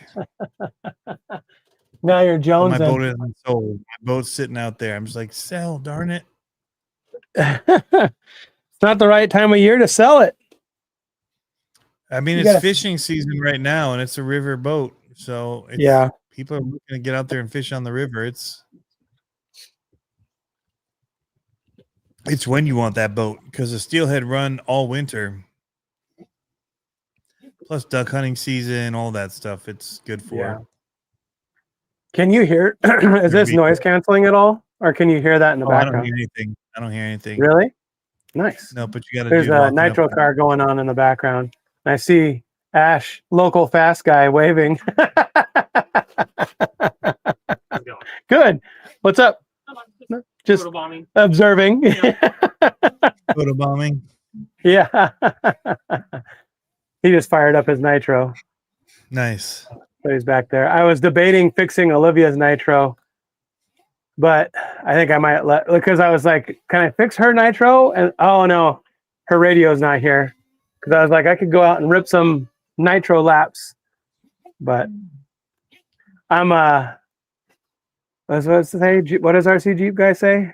Speaker 3: Now you're jonesing.
Speaker 2: My boat isn't sold. My boat's sitting out there. I'm just like, sell, darn it.
Speaker 3: It's not the right time of year to sell it.
Speaker 2: I mean, it's fishing season right now, and it's a river boat. So people are going to get out there and fish on the river. It's when you want that boat, because the steelhead run all winter. Plus duck hunting season, all that stuff. It's good for.
Speaker 3: Yeah. Can you hear? Is this noise canceling at all, or can you hear that in the background?
Speaker 2: I don't hear anything. I don't hear anything.
Speaker 3: Really? Nice.
Speaker 2: No, but you got to.
Speaker 3: There's a nitro car going on in the background. I see Ash, local fast guy, waving. Good. What's up? Just observing.
Speaker 2: Photo bombing.
Speaker 3: Yeah. He just fired up his nitro.
Speaker 2: Nice.
Speaker 3: So he's back there. I was debating fixing Olivia's nitro, but I think I might because I was like, can I fix her nitro? And oh no, her radio's not here. Because I was like, I could go out and rip some nitro laps, but I'm what does RC Jeep guy say?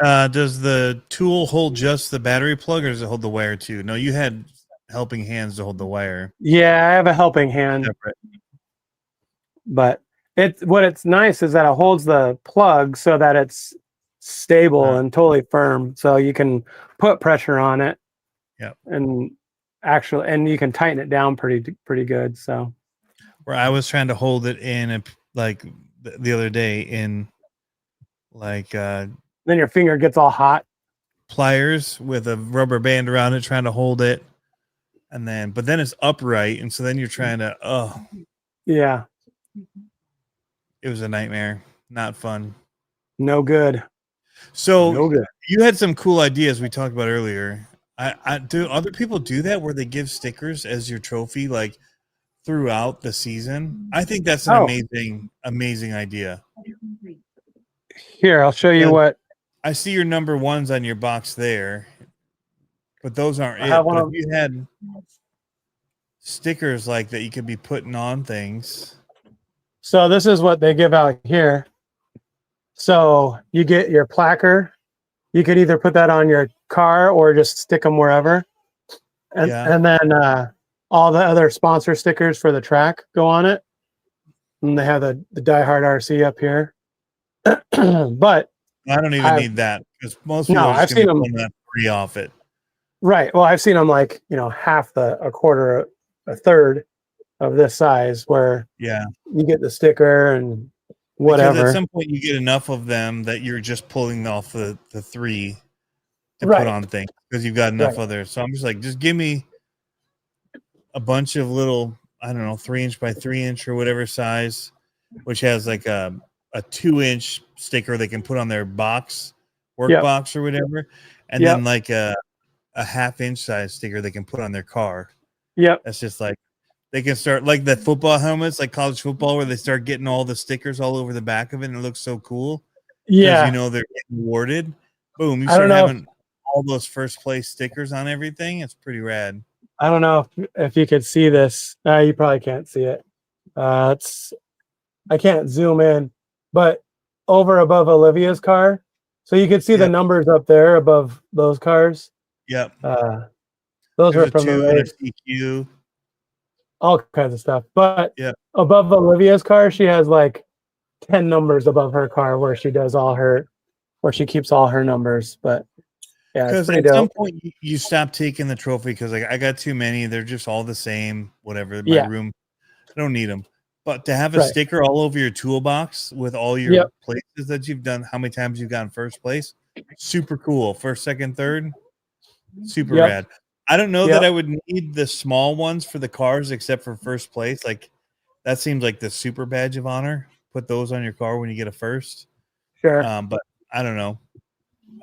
Speaker 2: Does the tool hold just the battery plug, or does it hold the wire too? No, you had helping hands to hold the wire.
Speaker 3: Yeah, I have a helping hand. Separate. But what's nice is that it holds the plug so that it's stable and totally firm, so you can put pressure on it.
Speaker 2: Yeah,
Speaker 3: and you can tighten it down pretty good. So
Speaker 2: where I was trying to hold it in like the other day in like then
Speaker 3: your finger gets all hot.
Speaker 2: Pliers with a rubber band around it, trying to hold it, but then it's upright, and so then you're trying to it It was a nightmare. Not fun.
Speaker 3: No good.
Speaker 2: So
Speaker 3: No good.
Speaker 2: you had some cool ideas we talked about earlier. Do other people do that where they give stickers as your trophy, like throughout the season? I think that's an amazing idea.
Speaker 3: Here, I'll show you what.
Speaker 2: I see your number ones on your box there, but those aren't
Speaker 3: I have
Speaker 2: it.
Speaker 3: one
Speaker 2: But
Speaker 3: of-
Speaker 2: if you had stickers like that, you could be putting on things.
Speaker 3: So this is what they give out here. So you get your placard. You could either put that on your car or just stick them wherever. And then all the other sponsor stickers for the track go on it. And they have the Die Hard RC up here. But
Speaker 2: I don't even need that because most people are
Speaker 3: I've
Speaker 2: just going to
Speaker 3: seen
Speaker 2: be pulling that free off it.
Speaker 3: Right. Well, I've seen them like, half a quarter, a third of this size where you get the sticker and whatever.
Speaker 2: Because at some point you get enough of them that you're just pulling off the three to put on things because you've got enough others. So I'm just like, just give me a bunch of little, I don't know, 3-inch by 3-inch or whatever size, which has like a 2-inch sticker they can put on their box, work box or whatever. And then like a 1/2-inch size sticker they can put on their car.
Speaker 3: Yep.
Speaker 2: That's just like, they can start like the football helmets, like college football, where they start getting all the stickers all over the back of it, and it looks so cool.
Speaker 3: Yeah,
Speaker 2: they're getting awarded. Boom! You start having all those first place stickers on everything. It's pretty rad.
Speaker 3: I don't know if you could see this. You probably can't see it. I can't zoom in, but over above Olivia's car, so you could see the numbers up there above those cars.
Speaker 2: Yep.
Speaker 3: Those are from the race.
Speaker 2: CQ.
Speaker 3: All kinds of stuff. But above Olivia's car, she has like 10 numbers above her car where she keeps all her numbers. But
Speaker 2: because at some point you stop taking the trophy because like I got too many. They're just all the same. Whatever. My room, I don't need them. But to have a sticker all over your toolbox with all your places that you've done, how many times you've gotten first place, super cool. First, second, third, super rad. I don't know that I would need the small ones for the cars except for first place. Like that seems like the super badge of honor. Put those on your car when you get a first.
Speaker 3: Sure.
Speaker 2: But I don't know.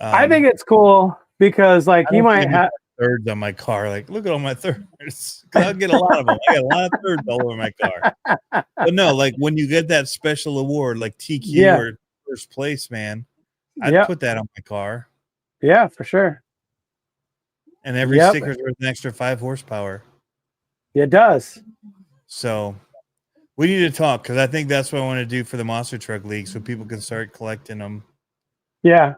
Speaker 3: I think it's cool because like you might have
Speaker 2: thirds on my car. Like, look at all my thirds. I'll get a lot of them. I got a lot of thirds all over my car. But no, like when you get that special award, like TQ or first place, man, I'd put that on my car.
Speaker 3: Yeah, for sure.
Speaker 2: And every sticker is worth an extra 5 horsepower.
Speaker 3: It does.
Speaker 2: So we need to talk because I think that's what I want to do for the Monster Truck League so people can start collecting them. Yeah.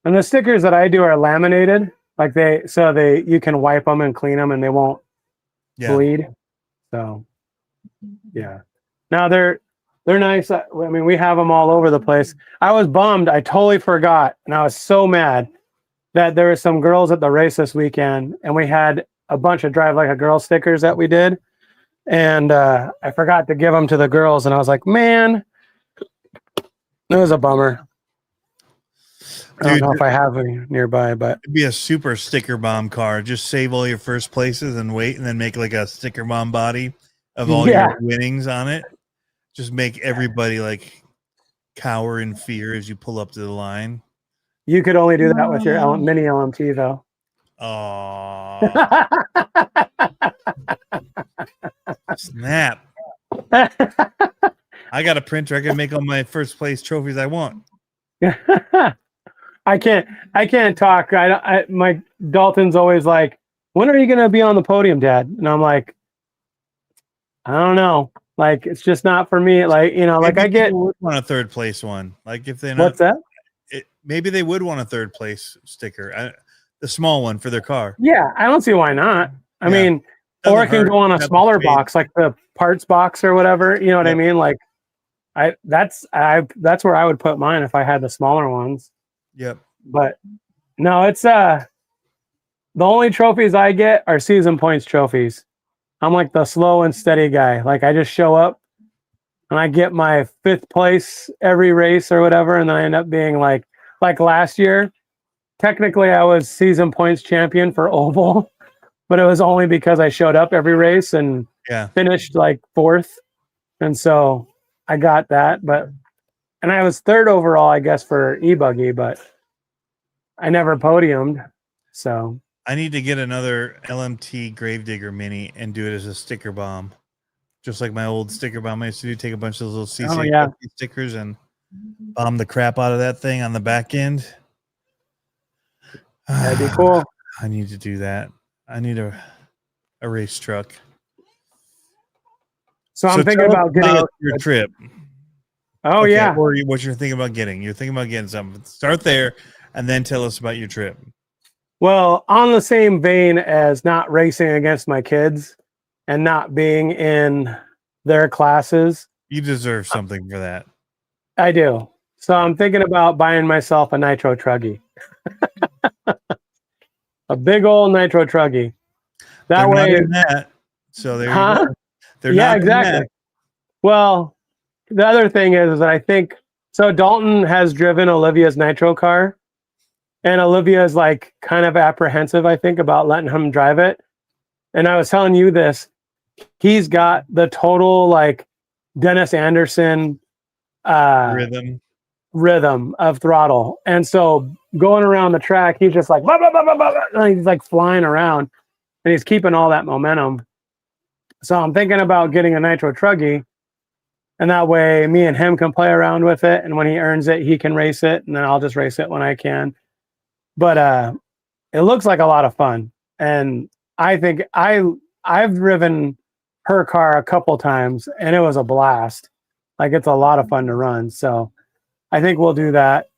Speaker 3: And the stickers that I do are laminated. Like you can wipe them and clean them and they won't bleed. So now they're nice. I mean, we have them all over the place. I was bummed. I totally forgot. And I was so mad that there were some girls at the race this weekend and we had a bunch of Drive Like a Girl stickers that we did. And I forgot to give them to the girls. And I was like, man, it was a bummer. I don't know if I have any nearby, but
Speaker 2: it'd be a super sticker bomb car. Just save all your first places and wait, and then make like a sticker bomb body of all your winnings on it. Just make everybody like cower in fear as you pull up to the line.
Speaker 3: You could only do that with your mini LMT, though.
Speaker 2: Oh, snap! I got a printer. I can make all my first place trophies I want.
Speaker 3: I can't talk. My Dalton's always like, when are you going to be on the podium, Dad? And I'm like, I don't know. Like, it's just not for me. Like, like I get
Speaker 2: would want a third place one. Like if they
Speaker 3: what's that?
Speaker 2: Maybe they would want a third place sticker, the small one for their car.
Speaker 3: Yeah, I don't see why not. I mean, or it can go on a smaller box, like the parts box or whatever. You know what I mean? Like, that's where I would put mine if I had the smaller ones.
Speaker 2: Yep.
Speaker 3: But no, it's the only trophies I get are season points trophies. I'm like the slow and steady guy. Like I just show up and I get my 5th place every race or whatever, and then I end up being like last year. Technically, I was season points champion for Oval, but it was only because I showed up every race and finished like 4th. And so I got that, and I was third overall, I guess, for e-buggy, but I never podiumed. So
Speaker 2: I need to get another LMT Gravedigger Mini and do it as a sticker bomb. Just like my old sticker bomb I used to do, take a bunch of those little CC stickers and bomb the crap out of that thing on the back end.
Speaker 3: That'd be cool.
Speaker 2: I need to do that. I need a race truck.
Speaker 3: So I'm thinking about getting
Speaker 2: your trip.
Speaker 3: Oh, okay, yeah.
Speaker 2: Or what you're thinking about getting. You're thinking about getting something. Start there and then tell us about your trip.
Speaker 3: Well, on the same vein as not racing against my kids and not being in their classes.
Speaker 2: You deserve something for that.
Speaker 3: I do. So I'm thinking about buying myself a nitro truggy. A big old nitro truggy. That way.
Speaker 2: Not in that. So there you go. They're not
Speaker 3: exactly.
Speaker 2: In that.
Speaker 3: Well, the other thing is that I think so. Dalton has driven Olivia's nitro car, and Olivia is like kind of apprehensive, I think, about letting him drive it. And I was telling you this, he's got the total like Dennis Anderson rhythm of throttle. And so going around the track, he's just like, blah, blah, blah, blah, blah, blah. He's like flying around and he's keeping all that momentum. So I'm thinking about getting a nitro truggy, and that way me and him can play around with it. And when he earns it, he can race it, and then I'll just race it when I can. But it looks like a lot of fun. And I think I've driven her car a couple times and it was a blast. Like it's a lot of fun to run. So I think we'll do that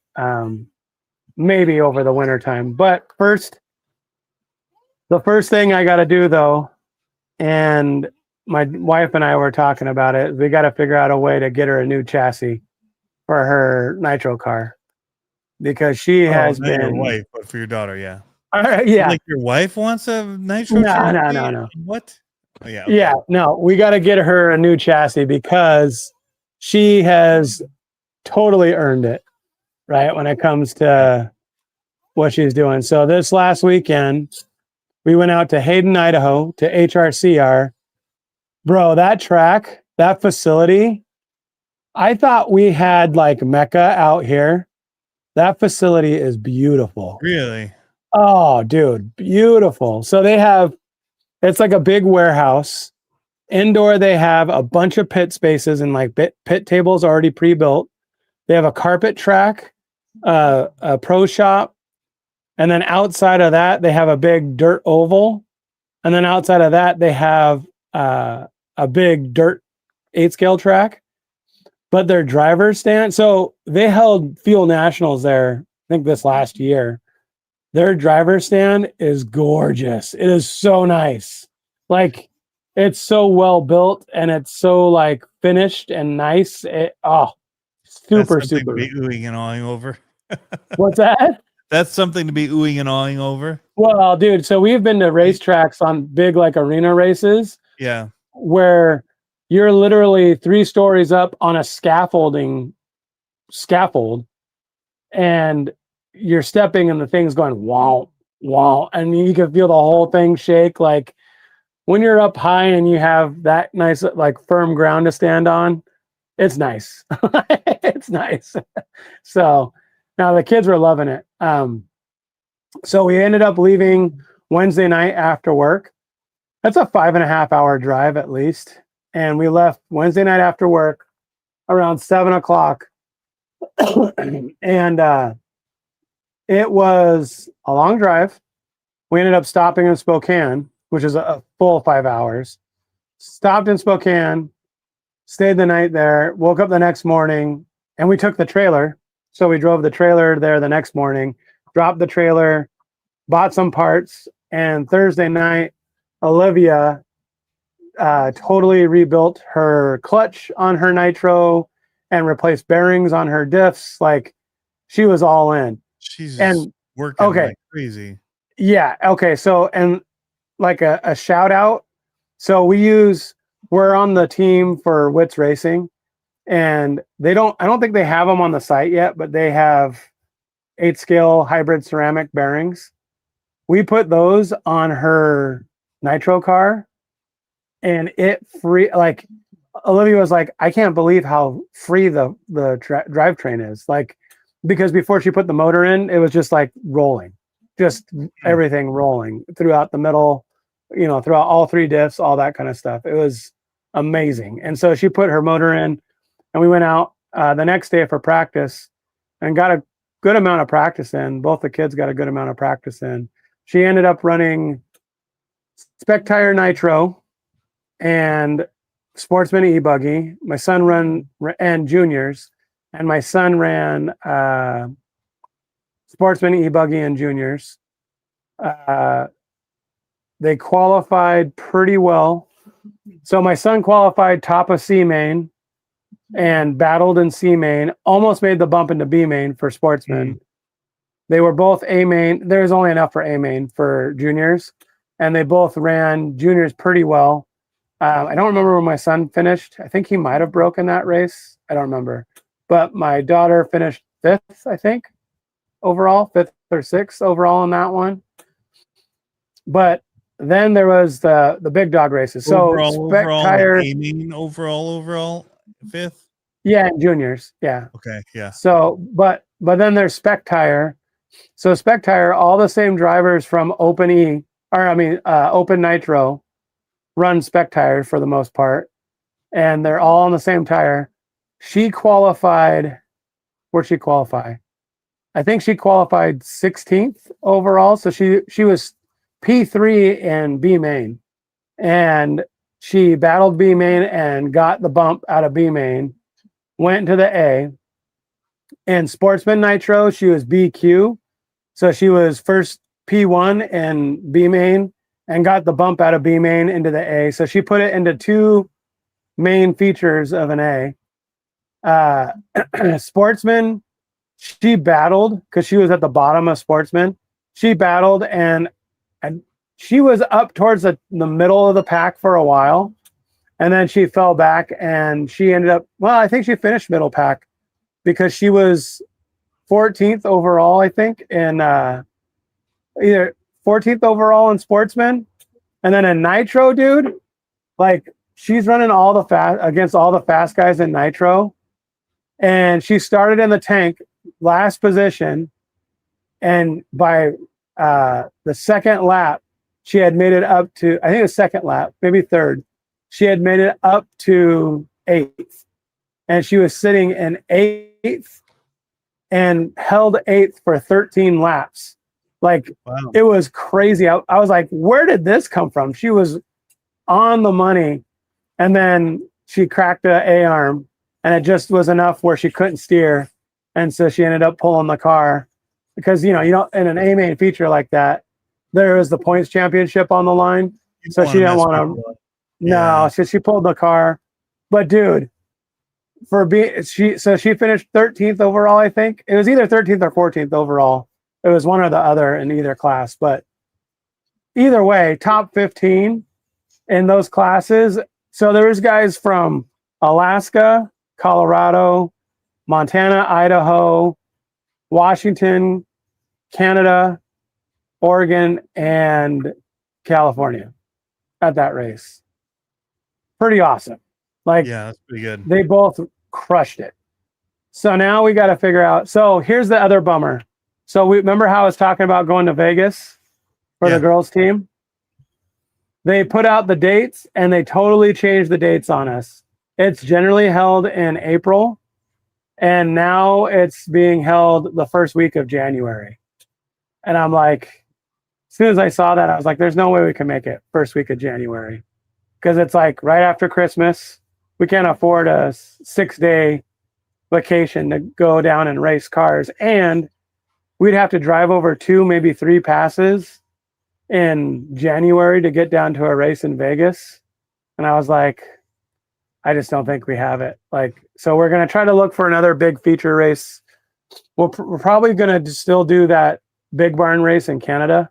Speaker 3: maybe over the winter time. But the first thing I got to do though, and my wife and I were talking about it, we got to figure out a way to get her a new chassis for her nitro car, because she has been
Speaker 2: your wife, but for your daughter, yeah.
Speaker 3: Yeah.
Speaker 2: Like your wife wants a nitro?
Speaker 3: No.
Speaker 2: What? Oh, yeah. Okay.
Speaker 3: Yeah, no, we got to get her a new chassis because she has totally earned it, right? When it comes to what she's doing. So this last weekend, we went out to Hayden, Idaho to HRCR. Bro, that track, that facility, I thought we had like Mecca out here. That facility is beautiful.
Speaker 2: Really?
Speaker 3: Oh, dude, beautiful. So it's like a big warehouse. Indoor, they have a bunch of pit spaces and like pit tables already pre-built. They have a carpet track, a pro shop. And then outside of that, they have a big dirt oval. And then outside of that, they have a big dirt 8-scale track. But their driver's stand, so they held Fuel Nationals there, I think this last year. Their driver's stand is gorgeous. It is so nice. Like, it's so well built and it's so like finished and nice. Super.
Speaker 2: To be oohing and awing over.
Speaker 3: What's that?
Speaker 2: That's something to be oohing and awing over.
Speaker 3: Well, dude, so we've been to racetracks on big like arena races.
Speaker 2: Yeah.
Speaker 3: Where you're literally 3 stories up on a scaffold, and you're stepping and the thing's going wow, wow, and you can feel the whole thing shake. Like when you're up high and you have that nice like firm ground to stand on, it's nice. It's nice. So now the kids were loving it. So we ended up leaving Wednesday night after work. That's a 5.5 hour drive at least. And we left Wednesday night after work around 7:00. And it was a long drive. We ended up stopping in Spokane, which is a full 5 hours. Stopped in Spokane, stayed the night there, woke up the next morning, and we took the trailer. So we drove the trailer there the next morning, dropped the trailer, bought some parts, and Thursday night, Olivia totally rebuilt her clutch on her nitro and replaced bearings on her diffs. Like, she was all in.
Speaker 2: She's working like crazy.
Speaker 3: Yeah. Okay. So, and like a shout out. So we're on the team for Wits Racing, and I don't think they have them on the site yet, but they have 8-scale hybrid ceramic bearings. We put those on her nitro car, and Olivia was like, I can't believe how free the drivetrain is. Like, because before she put the motor in, it was just like rolling, just everything rolling throughout the middle, throughout all 3 diffs, all that kind of stuff. It was amazing. And so she put her motor in, and we went out the next day for practice and got a good amount of practice in. Both the kids got a good amount of practice in. She ended up running Spec Tire Nitro and Sportsman e-buggy. My son and juniors, and my son ran Sportsman e-buggy and juniors. They qualified pretty well. So my son qualified top of C main and battled in C main, almost made the bump into B main for Sportsman. They were both A main. There's only enough for A main for juniors, and they both ran juniors pretty well. I don't remember where my son finished. I think he might have broken that race. I don't remember. But my daughter finished 5th, I think, overall, 5th or 6th overall in that one. But then there was the big dog races. So
Speaker 2: overall,
Speaker 3: tire,
Speaker 2: overall 5th.
Speaker 3: Yeah, and juniors. Yeah.
Speaker 2: Okay. Yeah.
Speaker 3: So, but then there's Spec Tire. So Spec Tire, all the same drivers from Open Nitro run Spec Tire for the most part, and they're all on the same tire. She qualified. Where'd she qualify? I think she qualified 16th overall. So she was P3 in B main, and she battled B main and got the bump out of B main, went to the A. In Sportsman Nitro, she was BQ. So she was first P1 in B main and got the bump out of B main into the A. So she put it into 2 main features of an A. Sportsman, she battled because she was at the bottom of Sportsman. She battled and she was up towards the middle of the pack for a while. And then she fell back and she ended up, I think she finished middle pack because she was 14th overall, I think, in either 14th overall in Sportsman. And then in Nitro, dude, like she's running against all the fast guys in Nitro. And she started in the tank, last position. And by the second lap, she had made it up to, I think it was second lap, maybe third. She had made it up to 8th. And she was sitting in 8th and held 8th for 13 laps. Like, wow. It was crazy. I was like, where did this come from? She was on the money. And then she cracked a A-arm, and it just was enough where she couldn't steer. And so she ended up pulling the car because, in an A-main feature like that, there was the points championship on the line. So she didn't want to. No, she pulled the car. But dude, she finished 13th overall, I think. It was either 13th or 14th overall. It was one or the other in either class. But either way, top 15 in those classes. So there was guys from Alaska, Colorado, Montana, Idaho, Washington, Canada, Oregon, and California at that race. Pretty awesome. Like,
Speaker 2: yeah, that's pretty good.
Speaker 3: They both crushed it. So now we got to figure out. So here's the other bummer. So we remember how I was talking about going to Vegas for the girls team? They put out the dates and they totally changed the dates on us. It's generally held in April, and now it's being held the first week of January. And I'm like, as soon as I saw that, I was like, there's no way we can make it first week of January because it's like right after Christmas. We can't afford a 6-day vacation to go down and race cars. And we'd have to drive over 2, maybe 3 passes in January to get down to a race in Vegas. And I was like, I just don't think we have it. Like, so we're going to try to look for another big feature race. We're probably going to still do that big barn race in Canada,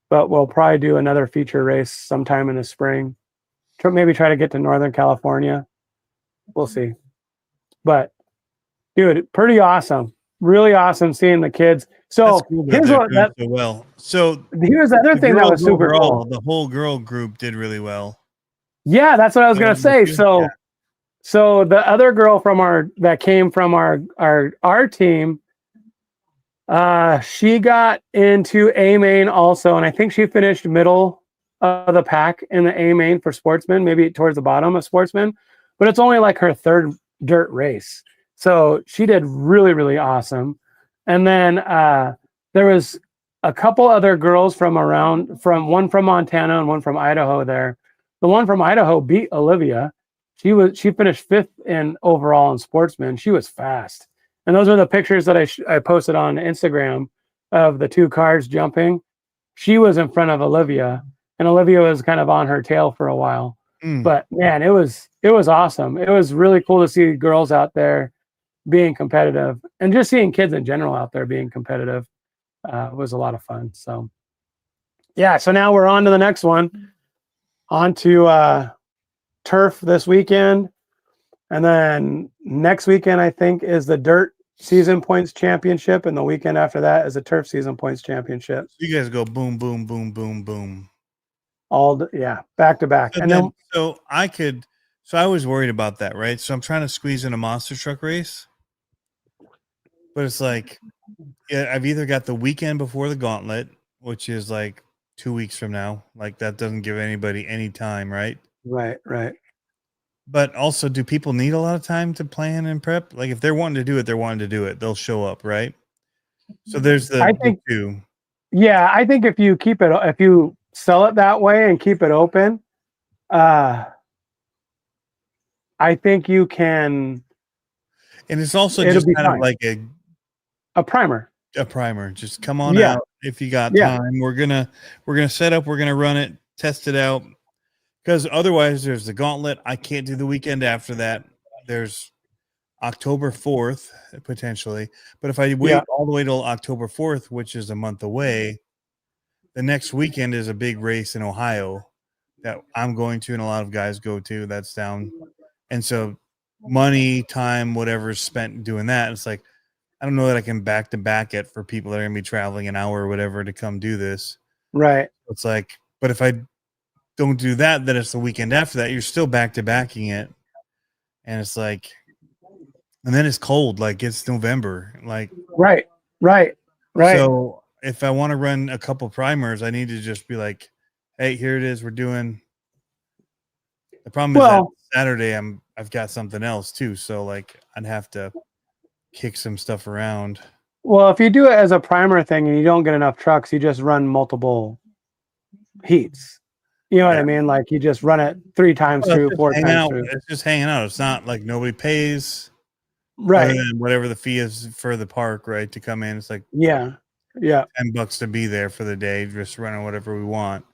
Speaker 3: but we'll probably do another feature race sometime in the spring. Maybe try to get to Northern California. We'll see. But dude, pretty awesome. Really awesome seeing the kids. So
Speaker 2: cool
Speaker 3: here's what
Speaker 2: so well. So
Speaker 3: here's the other thing that was super cool.
Speaker 2: The whole girl group did really well.
Speaker 3: Yeah, that's what I was gonna say. So So the other girl that came from our team, she got into A main also, and I think she finished middle of the pack in the A main for sportsman, maybe towards the bottom of sportsman, but it's only like her third dirt race. So she did really, really awesome. And then there was a couple other girls from one from Montana and one from Idaho there. The one from Idaho beat Olivia. She finished 5th in overall in sportsman. She was fast. And those are the pictures that I posted on Instagram of the 2 cars jumping. She was in front of Olivia, and Olivia was kind of on her tail for a while. But man, it was awesome. It was really cool to see girls out there being competitive, and just seeing kids in general out there being competitive was a lot of fun. So yeah, so now we're on to the next one, on to turf this weekend. And then next weekend, I think, is the dirt season points championship. And the weekend after that is the turf season points championship.
Speaker 2: You guys go boom, boom, boom, boom, boom.
Speaker 3: Back to back.
Speaker 2: So I was worried about that, right? So I'm trying to squeeze in a monster truck race. But it's like, yeah, I've either got the weekend before the gauntlet, which is like 2 weeks from now. Like that doesn't give anybody any time, right?
Speaker 3: Right.
Speaker 2: But also, do people need a lot of time to plan and prep? Like if they're wanting to do it, they're wanting to do it. They'll show up, right? So there's the two.
Speaker 3: Yeah, I think if you sell it that way and keep it open, I think you can.
Speaker 2: And it's also just kind of like
Speaker 3: a primer.
Speaker 2: A primer. Just come on out if you got time. We're gonna set up. We're gonna run it, test it out. Because otherwise, there's the gauntlet. I can't do the weekend after that. There's October 4th, potentially. But if I wait all the way till October 4th, which is a month away, the next weekend is a big race in Ohio that I'm going to and a lot of guys go to. That's down. And so money, time, whatever's spent doing that, it's like, I don't know that I can back to back it for people that are going to be traveling an hour or whatever to come do this.
Speaker 3: Right.
Speaker 2: It's like, but if I don't do that, then it's the weekend after that. You're still back to backing it. And it's like, and then it's cold. Like it's November. Like,
Speaker 3: right.
Speaker 2: So if I want to run a couple primers, I need to just be like, hey, here it is. We're doing. The problem is that Saturday I've got something else too. So like I'd have to kick some stuff around.
Speaker 3: Well, if you do it as a primer thing and you don't get enough trucks, you just run multiple heats. You know what I mean? Like you just run it 3 times through, 4 times through.
Speaker 2: It's just hanging out. It's not like nobody pays,
Speaker 3: right?
Speaker 2: Other than whatever the fee is for the park, right? To come in, it's like
Speaker 3: $10
Speaker 2: to be there for the day, just running whatever we want.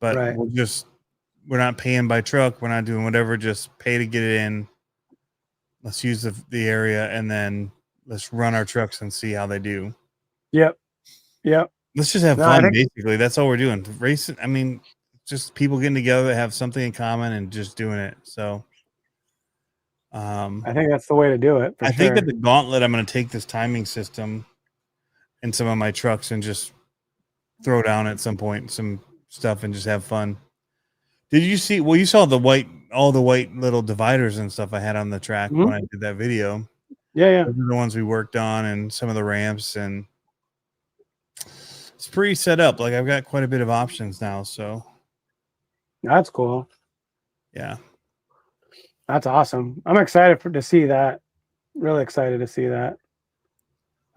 Speaker 2: But we're not paying by truck. We're not doing whatever. Just pay to get it in. Let's use the area, and then let's run our trucks and see how they do.
Speaker 3: Yep.
Speaker 2: Let's just have fun. Basically, that's all we're doing. Racing. I mean, just people getting together that have something in common and just doing it. So,
Speaker 3: I think that's the way to do it.
Speaker 2: I think that the gauntlet, I'm going to take this timing system in some of my trucks and just throw down at some point some stuff and just have fun. Did you see? Well, you saw all the white little dividers and stuff I had on the track when I did that video.
Speaker 3: Yeah.
Speaker 2: Those are the ones we worked on, and some of the ramps, and it's pretty set up. Like I've got quite a bit of options now, so
Speaker 3: that's cool.
Speaker 2: Yeah,
Speaker 3: that's awesome. I'm excited to see that. Really excited to see that.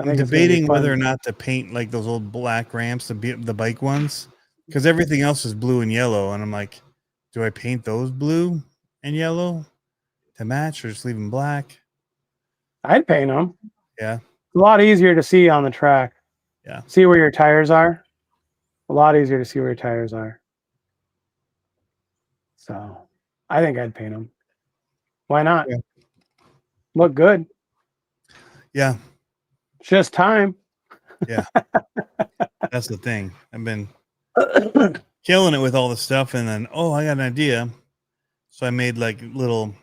Speaker 2: I'm debating whether or not to paint like those old black ramps, the bike ones, because everything else is blue and yellow, and I'm like, do I paint those blue and yellow to match, or just leave them black?
Speaker 3: I'd paint them.
Speaker 2: Yeah,
Speaker 3: it's a lot easier to see on the track.
Speaker 2: Yeah,
Speaker 3: see where your tires are. A lot easier to see where your tires are. So, I think I'd paint them. Why not?
Speaker 2: Yeah.
Speaker 3: Look good.
Speaker 2: Yeah.
Speaker 3: It's just time.
Speaker 2: Yeah. That's the thing. I've been killing it with all the stuff, and then I got an idea. So I made like little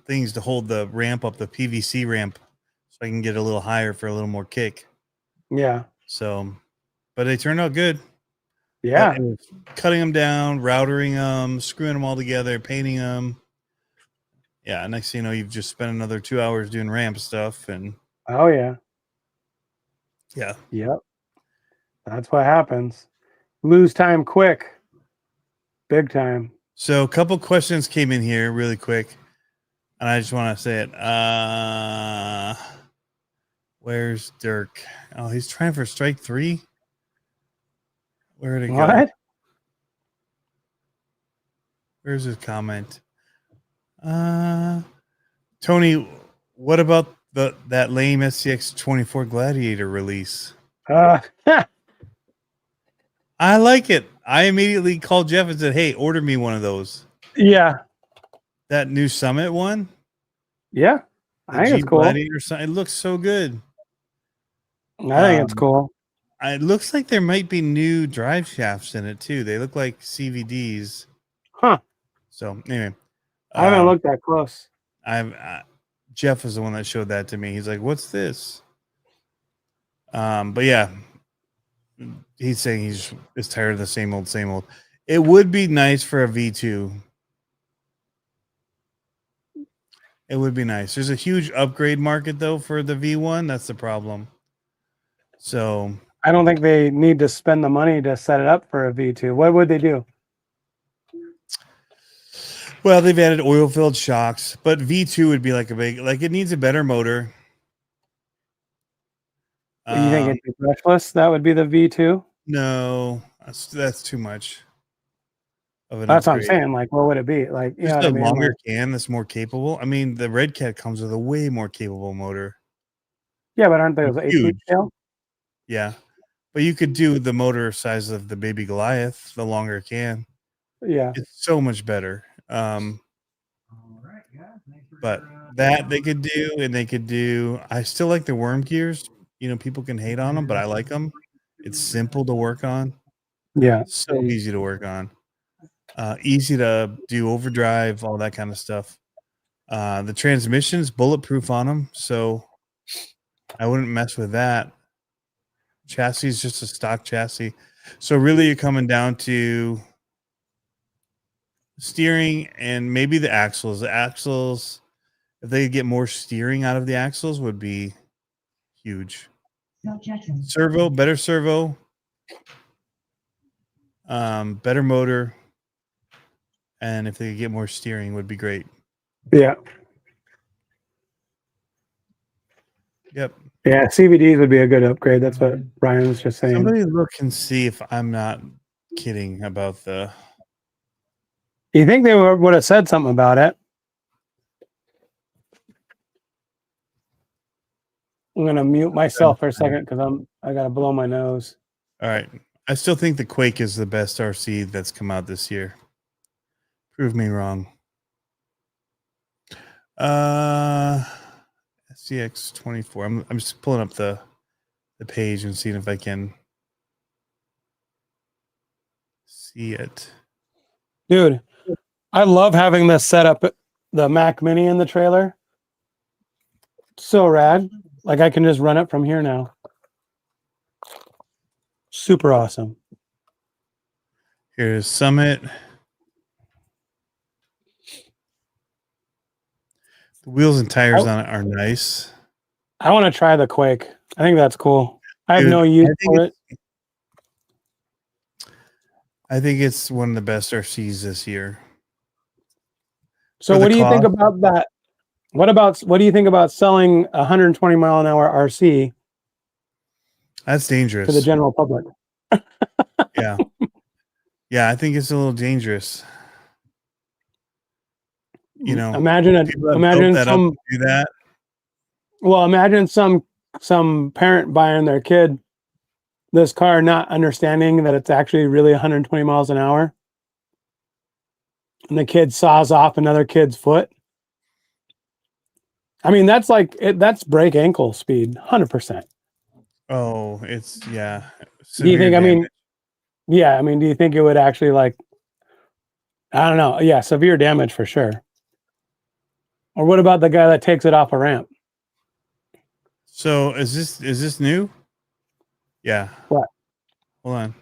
Speaker 2: things to hold the ramp up, the PVC ramp, so I can get a little higher for a little more kick.
Speaker 3: Yeah.
Speaker 2: So, but they turned out good.
Speaker 3: Yeah.
Speaker 2: Cutting them down, routering them, screwing them all together, painting them. Yeah, next thing you know, you've just spent another 2 hours doing ramp stuff, and
Speaker 3: Oh yeah.
Speaker 2: yeah.
Speaker 3: Yep. That's what happens. Lose time quick. Big time.
Speaker 2: So a couple questions came in here really quick, and I just want to say it. Where's Dirk? Oh, he's trying for strike 3. Where'd it go?
Speaker 3: What?
Speaker 2: Where's his comment? Tony, what about that lame SCX 24 Gladiator release?
Speaker 3: Uh,
Speaker 2: I like it. I immediately called Jeff and said, "Hey, order me one of those."
Speaker 3: yeah.
Speaker 2: That new Summit one,
Speaker 3: Yeah.
Speaker 2: the
Speaker 3: I think it's
Speaker 2: Jeep
Speaker 3: cool.
Speaker 2: Gladiator. It looks so good.
Speaker 3: I think it's cool.
Speaker 2: It looks like there might be new drive shafts in it too. They look like CVDs.
Speaker 3: Huh.
Speaker 2: So anyway,
Speaker 3: I haven't looked that close.
Speaker 2: Jeff was the one that showed that to me. He's like, "What's this?" But yeah, he's saying he's tired of the same old, same old. It would be nice for a V2. It would be nice. There's a huge upgrade market though for the V1. That's the problem. So
Speaker 3: I don't think they need to spend the money to set it up for a V2. What would they do?
Speaker 2: well, they've added oil-filled shocks, but V2 would be like it needs a better motor.
Speaker 3: You think it's brushless? That would be the V2?
Speaker 2: No, that's too much of an
Speaker 3: That's
Speaker 2: upgrade.
Speaker 3: what I'm saying. Like, what would it be? Like, you know
Speaker 2: Just
Speaker 3: what
Speaker 2: a
Speaker 3: I mean?
Speaker 2: longer
Speaker 3: Like,
Speaker 2: can that's more capable. I mean, the Red Cat comes with a way more capable motor.
Speaker 3: yeah, but aren't those 18
Speaker 2: Huge.
Speaker 3: scale?
Speaker 2: Yeah, but you could do the motor size of the Baby Goliath, the longer can.
Speaker 3: Yeah.
Speaker 2: It's so much better. But that they could do, and they could do. I still like the worm gears. You know, people can hate on them, but I like them. It's simple to work on.
Speaker 3: Yeah.
Speaker 2: So easy to work on. Easy to do overdrive, all that kind of stuff. The transmission's bulletproof on them, so I wouldn't mess with that. Chassis is just a stock chassis. So really you're coming down to steering and maybe the axles. The axles, if they could get more steering out of the axles, would be huge. Servo, better servo, better motor, and if they could get more steering, would be great.
Speaker 3: Yeah.
Speaker 2: Yep.
Speaker 3: Yeah. CVDs would be a good upgrade. That's what Brian was just saying.
Speaker 2: Somebody look and see if I'm not kidding about the.
Speaker 3: You think they would have said something about it? I'm gonna mute myself for a second because I gotta blow my nose.
Speaker 2: All right. I still think the Quake is the best RC that's come out this year. Prove me wrong. SCX 24. I'm just pulling up the page and seeing if I can see it.
Speaker 3: Dude, I love having this set up, the Mac Mini in the trailer. So rad. Like I can just run it from here now. Super awesome.
Speaker 2: Here's Summit. The wheels and tires on it are nice.
Speaker 3: I want to try the Quake. I think that's cool. I have
Speaker 2: Dude,
Speaker 3: no use for it.
Speaker 2: I think it's one of the best RCs this year.
Speaker 3: So what do you think about that? What do you think about selling a 120 mile an hour RC?
Speaker 2: That's dangerous
Speaker 3: to the general public.
Speaker 2: Yeah. Yeah, I think it's a little dangerous. You know,
Speaker 3: imagine some
Speaker 2: do that.
Speaker 3: Well, imagine some parent buying their kid this car, not understanding that it's actually really 120 miles an hour, and the kid saws off another kid's foot. I mean, that's that's break ankle speed, 100%.
Speaker 2: Oh, it's yeah.
Speaker 3: Do you think? Damage. I mean, do you think it would actually I don't know. Yeah, severe damage for sure. Or what about the guy that takes it off a ramp?
Speaker 2: So is this new? Yeah.
Speaker 3: What?
Speaker 2: Hold on.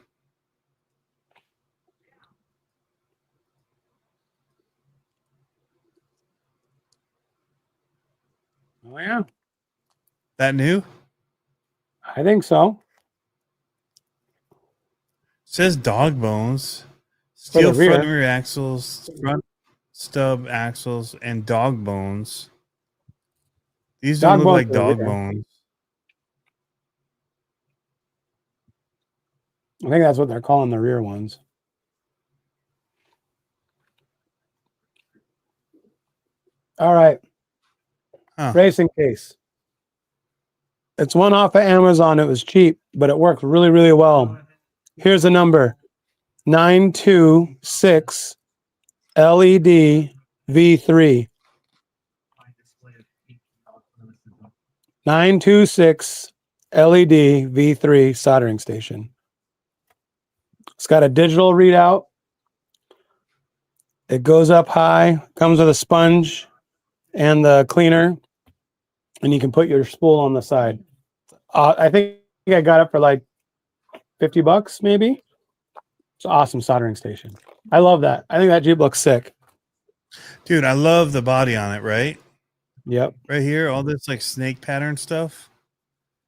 Speaker 3: Oh yeah,
Speaker 2: That new?
Speaker 3: I think so.
Speaker 2: Says dog bones.
Speaker 3: For the
Speaker 2: Steel front and
Speaker 3: rear.
Speaker 2: rear axles, front stub axles, and dog bones. These don't
Speaker 3: Dog
Speaker 2: look
Speaker 3: bones
Speaker 2: like
Speaker 3: for the
Speaker 2: dog
Speaker 3: rear.
Speaker 2: bones.
Speaker 3: I think that's what they're calling the rear ones. All right.
Speaker 2: Huh.
Speaker 3: Racing case. It's one off of Amazon. It was cheap, but it worked really, really well. Here's the number 926 LED V3. 926 LED V3 soldering station. It's got a digital readout. It goes up high, comes with a sponge and the cleaner, and you can put your spool on the side. I think I got it for like $50 maybe. It's an awesome soldering station. I love that. I think that Jeep looks sick.
Speaker 2: Dude, I love the body on it, right?
Speaker 3: Yep.
Speaker 2: Right here, all this like snake pattern stuff.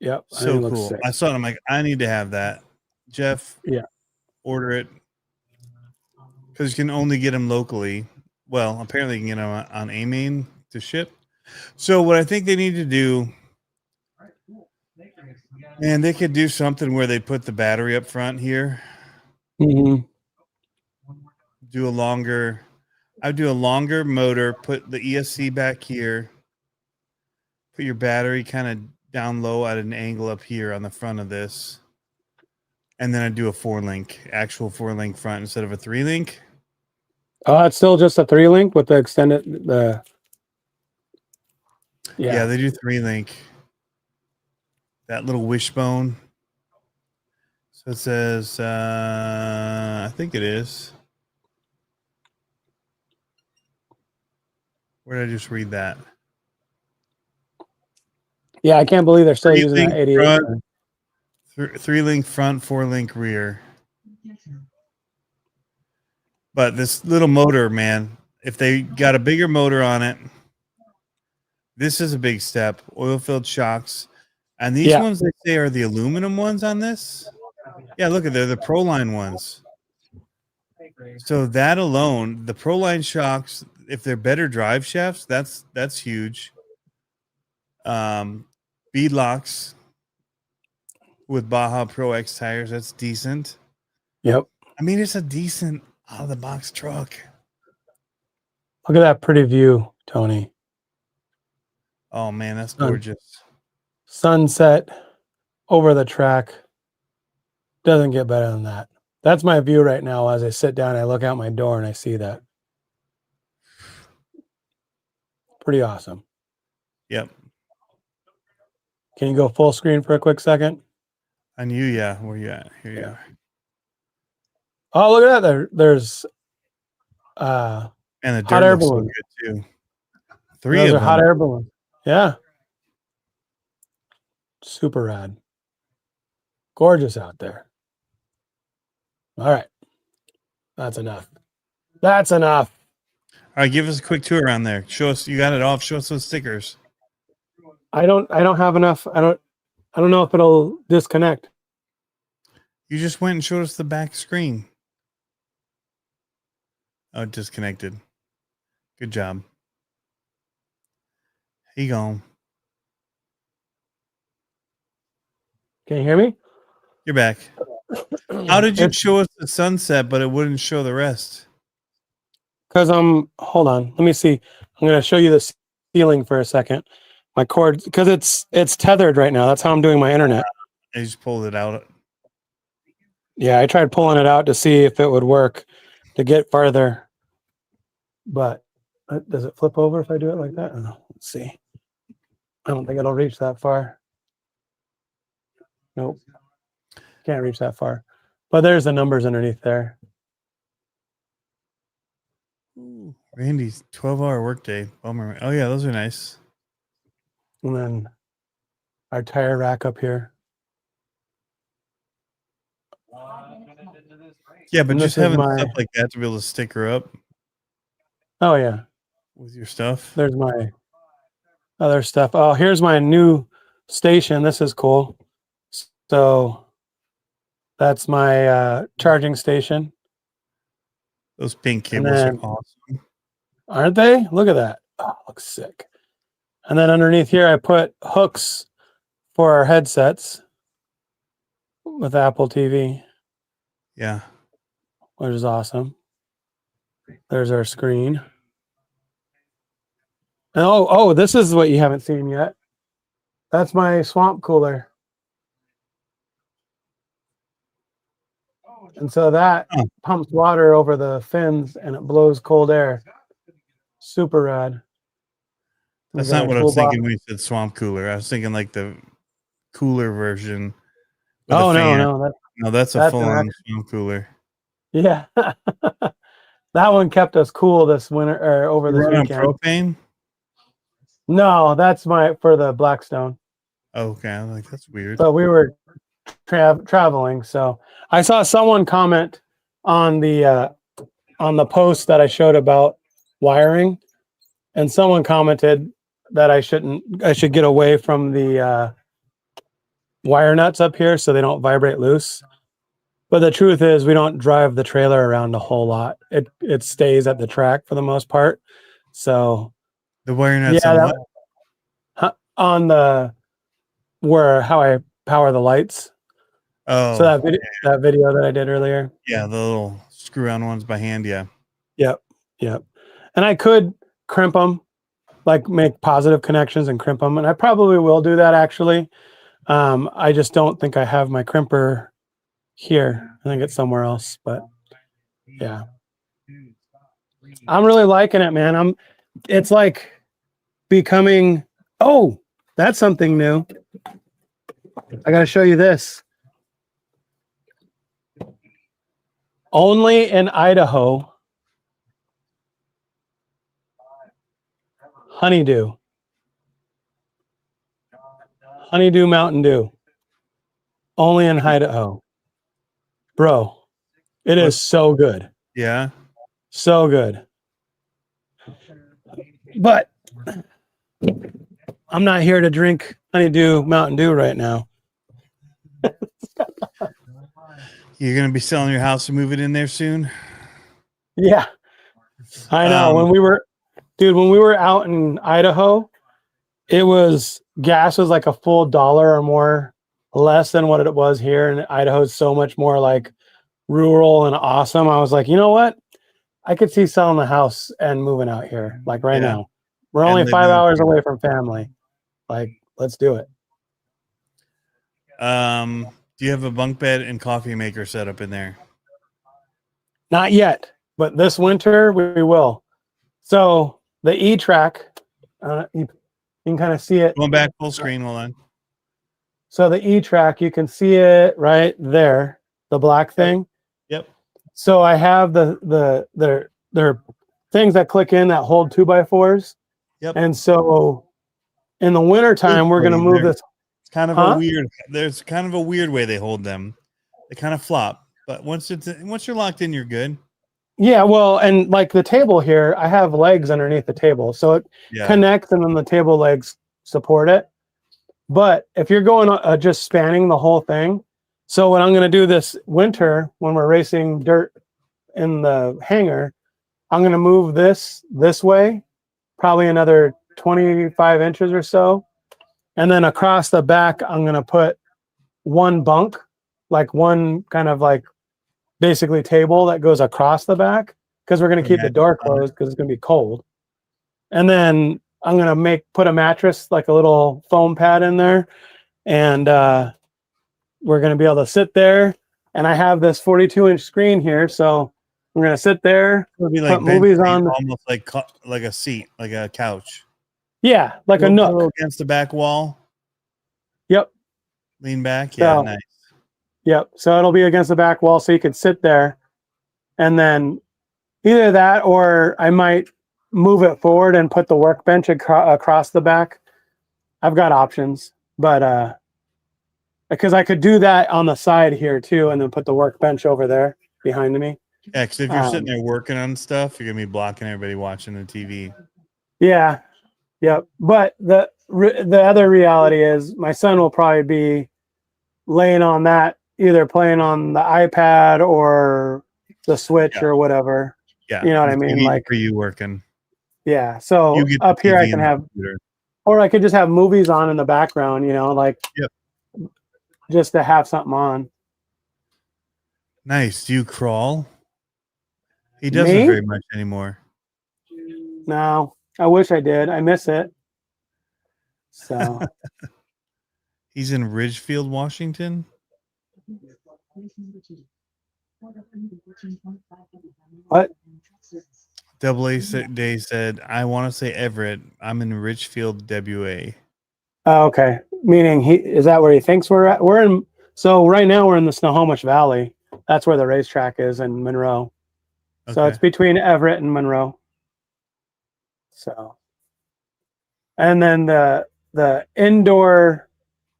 Speaker 3: Yep. I think
Speaker 2: So
Speaker 3: it looks
Speaker 2: cool.
Speaker 3: sick.
Speaker 2: I saw it. I'm like, I need to have that. Jeff,
Speaker 3: Yeah.
Speaker 2: order it. Because you can only get them locally. Well, apparently you can get them on A-Main to ship. So what I think they need to do, man, they could do something where they put the battery up front here.
Speaker 3: Mm-hmm.
Speaker 2: I'd do a longer motor, put the ESC back here, put your battery kind of down low at an angle up here on the front of this. And then I'd do a 4-link, actual 4-link front instead of a 3-link.
Speaker 3: Oh, it's still just a 3-link with the extended
Speaker 2: Yeah, they do 3-link. That little wishbone. So it says, I think it is. Where did I just read that?
Speaker 3: Yeah, I can't believe they're still using
Speaker 2: 3-link
Speaker 3: that 88.
Speaker 2: front, 3-link front, 4-link rear. But this little motor, man, if they got a bigger motor on it, this is a big step. Oil-filled shocks. And these ones they say are the aluminum ones on this. Yeah, look at they're the Proline ones. So that alone, the Proline shocks, if they're better drive shafts, that's huge. Bead locks with Baja Pro X tires, that's decent.
Speaker 3: Yep.
Speaker 2: I mean, it's a decent out of the box truck.
Speaker 3: Look at that pretty view, Tony.
Speaker 2: Oh man, that's gorgeous.
Speaker 3: Sunset over the track. Doesn't get better than that. That's my view right now as I sit down, I look out my door and I see that. Pretty awesome.
Speaker 2: Yep.
Speaker 3: Can you go full screen for a quick second?
Speaker 2: And you, yeah. Where you at? Here you are.
Speaker 3: Oh, look at that. There's
Speaker 2: and the
Speaker 3: hot
Speaker 2: dirt
Speaker 3: air
Speaker 2: looks so
Speaker 3: balloon.
Speaker 2: good too. Three
Speaker 3: Those
Speaker 2: of
Speaker 3: are
Speaker 2: them.
Speaker 3: hot air balloons. Yeah. Super rad. Gorgeous out there. All right. That's enough. That's enough.
Speaker 2: All right, give us a quick tour around there. Show us you got it off. Show us those stickers.
Speaker 3: I don't have enough. I don't know if it'll disconnect.
Speaker 2: You just went and showed us the back screen. Oh, it disconnected. Good job. He gone.
Speaker 3: Can you hear me?
Speaker 2: You're back. How did you show us the sunset, but it wouldn't show the rest?
Speaker 3: Because hold on. Let me see. I'm going to show you the ceiling for a second. My cord, because it's tethered right now. That's how I'm doing my internet.
Speaker 2: I just pulled it out.
Speaker 3: Yeah, I tried pulling it out to see if it would work to get farther. But does it flip over if I do it like that? Oh, let's see. I don't think it'll reach that far. Nope. Can't reach that far. But there's the numbers underneath there.
Speaker 2: Randy's 12-hour workday. Bummer. Oh, yeah, those are nice.
Speaker 3: And then our tire rack up here.
Speaker 2: Yeah, but
Speaker 3: And
Speaker 2: just
Speaker 3: this is
Speaker 2: having
Speaker 3: my-
Speaker 2: stuff like that to be able to stick her up
Speaker 3: Oh, yeah.
Speaker 2: with your stuff.
Speaker 3: There's my other stuff. Oh, here's my new station. This is cool. So that's my charging station.
Speaker 2: Those pink
Speaker 3: And
Speaker 2: cables are
Speaker 3: then-
Speaker 2: awesome.
Speaker 3: Aren't they? Look at that. Oh, looks sick. And then underneath here, I put hooks for our headsets with Apple TV,
Speaker 2: Yeah.
Speaker 3: which is awesome. There's our screen. And oh, this is what you haven't seen yet. That's my swamp cooler. And so that pumps water over the fins and it blows cold air. Super rad.
Speaker 2: That's not what I was thinking when you said swamp cooler. I was thinking like the cooler version. With
Speaker 3: Oh,
Speaker 2: a fan.
Speaker 3: no,
Speaker 2: that's a full-on swamp cooler.
Speaker 3: Yeah. That one kept us cool this winter or over this weekend.
Speaker 2: Propane?
Speaker 3: No, that's for the Blackstone.
Speaker 2: Oh, okay, I'm like, that's weird.
Speaker 3: But we were traveling, so I saw someone comment on the post that I showed about wiring, and someone commented that I should get away from the wire nuts up here so they don't vibrate loose. But the truth is, we don't drive the trailer around a whole lot. It stays at the track for the most part. So
Speaker 2: the wire nuts
Speaker 3: on the how I power the lights.
Speaker 2: Oh,
Speaker 3: so that video that I did earlier.
Speaker 2: Yeah, the little screw-on ones by hand. Yeah.
Speaker 3: Yep. And I could crimp them, like make positive connections and crimp them, and I probably will do that actually. I just don't think I have my crimper here. I think it's somewhere else, but yeah. I'm really liking it, man. It's like becoming, oh, that's something new. I got to show you this. Only in Idaho, Honeydew Mountain Dew. Only in Idaho. Bro, it is so good.
Speaker 2: Yeah.
Speaker 3: So good. But I'm not here to drink Honeydew Mountain Dew right now.
Speaker 2: You're going to be selling your house and moving in there soon?
Speaker 3: Yeah. I know. When we were out in Idaho, gas was like a full $1 or more less than what it was here. And Idaho is so much more like rural and awesome. I was like, you know what? I could see selling the house and moving out here like right now. We're only 5 hours away from family. Like, let's do it.
Speaker 2: Do you have a bunk bed and coffee maker set up in there?
Speaker 3: Not yet, but this winter we will. So the E-Track, you can kind of see it.
Speaker 2: Going back full screen, hold on.
Speaker 3: So the E-Track, you can see it right there, the black thing.
Speaker 2: Yep.
Speaker 3: So I have the things that click in that hold 2x4s.
Speaker 2: Yep.
Speaker 3: And so in the wintertime, we're going to move this.
Speaker 2: It's kind of there's kind of a weird way they hold them. They kind of flop, but once you're locked in, you're good.
Speaker 3: Yeah, well, and like the table here, I have legs underneath the table, so it connects, and then the table legs support it. But if you're going just spanning the whole thing, so what I'm going to do this winter when we're racing dirt in the hangar, I'm going to move this way, probably another 25 inches or so. And then across the back, I'm going to put one bunk, like one kind of like basically table that goes across the back, because we're going to keep the door closed because it's going to be cold. And then I'm going to put a mattress, like a little foam pad in there. And we're going to be able to sit there. And I have this 42-inch screen here. So I'm going to sit there,
Speaker 2: put movies on. Almost like a seat, like a couch.
Speaker 3: Yeah, like a nook.
Speaker 2: Against the back wall.
Speaker 3: Yep.
Speaker 2: Lean back. Yeah, nice.
Speaker 3: Yep. So it'll be against the back wall so you can sit there. And then either that or I might move it forward and put the workbench across the back. I've got options, but because I could do that on the side here too and then put the workbench over there behind me.
Speaker 2: Yeah, because if you're sitting there working on stuff, you're going to be blocking everybody watching the TV.
Speaker 3: Yeah. Yep. But the other reality is my son will probably be laying on that, either playing on the iPad or the Switch
Speaker 2: Yeah.
Speaker 3: or whatever.
Speaker 2: Yeah.
Speaker 3: You know what I
Speaker 2: the
Speaker 3: mean?
Speaker 2: TV
Speaker 3: Like,
Speaker 2: for you working.
Speaker 3: yeah.
Speaker 2: You
Speaker 3: So
Speaker 2: get
Speaker 3: up
Speaker 2: the
Speaker 3: here I
Speaker 2: TV
Speaker 3: can
Speaker 2: and the
Speaker 3: have,
Speaker 2: computer.
Speaker 3: or I could just have movies on in the background, like
Speaker 2: Yep.
Speaker 3: just to have something on.
Speaker 2: Nice. Do you crawl? He doesn't
Speaker 3: Me?
Speaker 2: very much anymore.
Speaker 3: No, I wish I did. I miss it. So
Speaker 2: He's in Ridgefield, Washington.
Speaker 3: what?
Speaker 2: Double A Day said, I want to say Everett. I'm in Richfield, WA.
Speaker 3: Oh, okay. Meaning is that where he thinks we're at? So right now we're in the Snohomish Valley. That's where the racetrack is in Monroe. So
Speaker 2: Okay.
Speaker 3: it's between Everett and Monroe. So, and then the indoor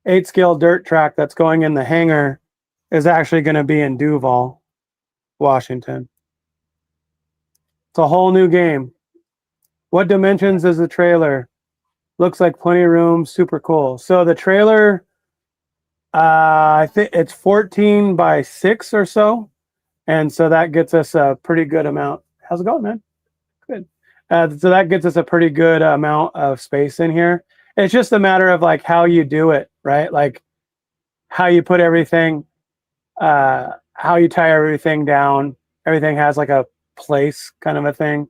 Speaker 3: 8-scale dirt track that's going in the hangar is actually going to be in Duval, Washington. It's a whole new game. What dimensions is the trailer? Looks like plenty of room. Super cool. So the trailer, I think it's 14 by 6 or so. And so that gets us a pretty good amount. How's it going, man? Good. So that gets us a pretty good amount of space in here. It's just a matter of like how you do it, right? Like how you put everything, how you tie everything down. Everything has like a place kind of a thing.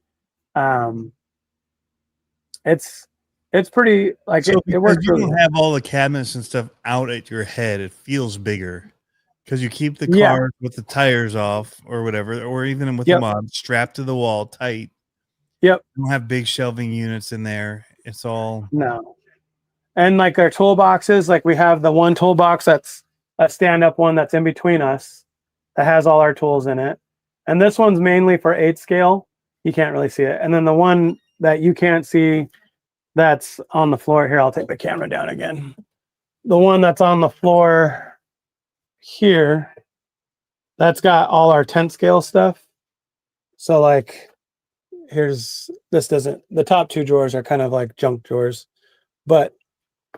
Speaker 3: It's pretty like
Speaker 2: So
Speaker 3: it
Speaker 2: because
Speaker 3: works
Speaker 2: you
Speaker 3: really
Speaker 2: don't
Speaker 3: well.
Speaker 2: have all the cabinets and stuff out at your head, it feels bigger. Because you keep the
Speaker 3: Yeah.
Speaker 2: car with the tires off or whatever, or even with
Speaker 3: Yep.
Speaker 2: the mod strapped to the wall tight.
Speaker 3: Yep.
Speaker 2: You don't have big shelving units in there. It's all
Speaker 3: No. And like our toolboxes, like we have the one toolbox that's a stand-up one that's in between us that has all our tools in it. And this one's mainly for 8-scale. You can't really see it. And then the one that you can't see that's on the floor here, I'll take the camera down again. The one that's on the floor here, that's got all our 10-scale stuff. So like the top 2 drawers are kind of like junk drawers. But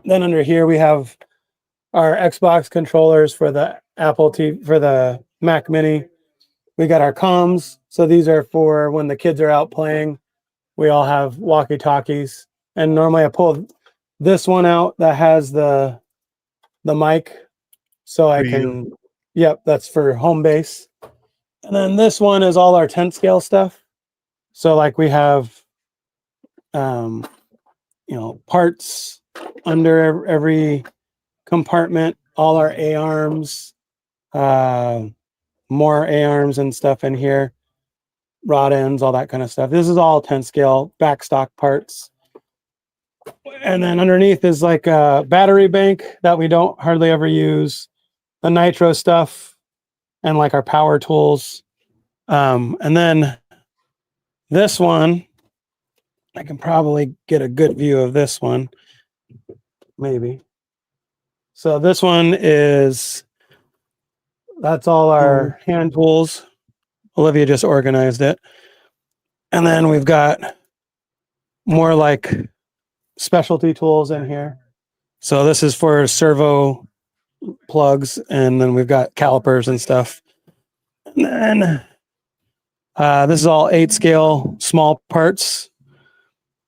Speaker 3: then under here we have our Xbox controllers for the Apple TV, for the Mac Mini. We got our comms. So these are for when the kids are out playing. We all have walkie-talkies. And normally I pull this one out that has the mic. So I
Speaker 2: For
Speaker 3: can,
Speaker 2: you.
Speaker 3: yep, that's for home base. And then this one is all our 10-scale stuff. So like we have, parts under every compartment, all our A-arms, more A-arms and stuff in here, rod ends, all that kind of stuff. This is all 10-scale backstock parts. And then underneath is like a battery bank that we don't hardly ever use, the nitro stuff, and like our power tools. And then this one, I can probably get a good view of this one, maybe. So this one that's all our hand tools. Olivia just organized it. And then we've got more like specialty tools in here. So this is for servo plugs, and then we've got calipers and stuff. And then this is all 8-scale small parts.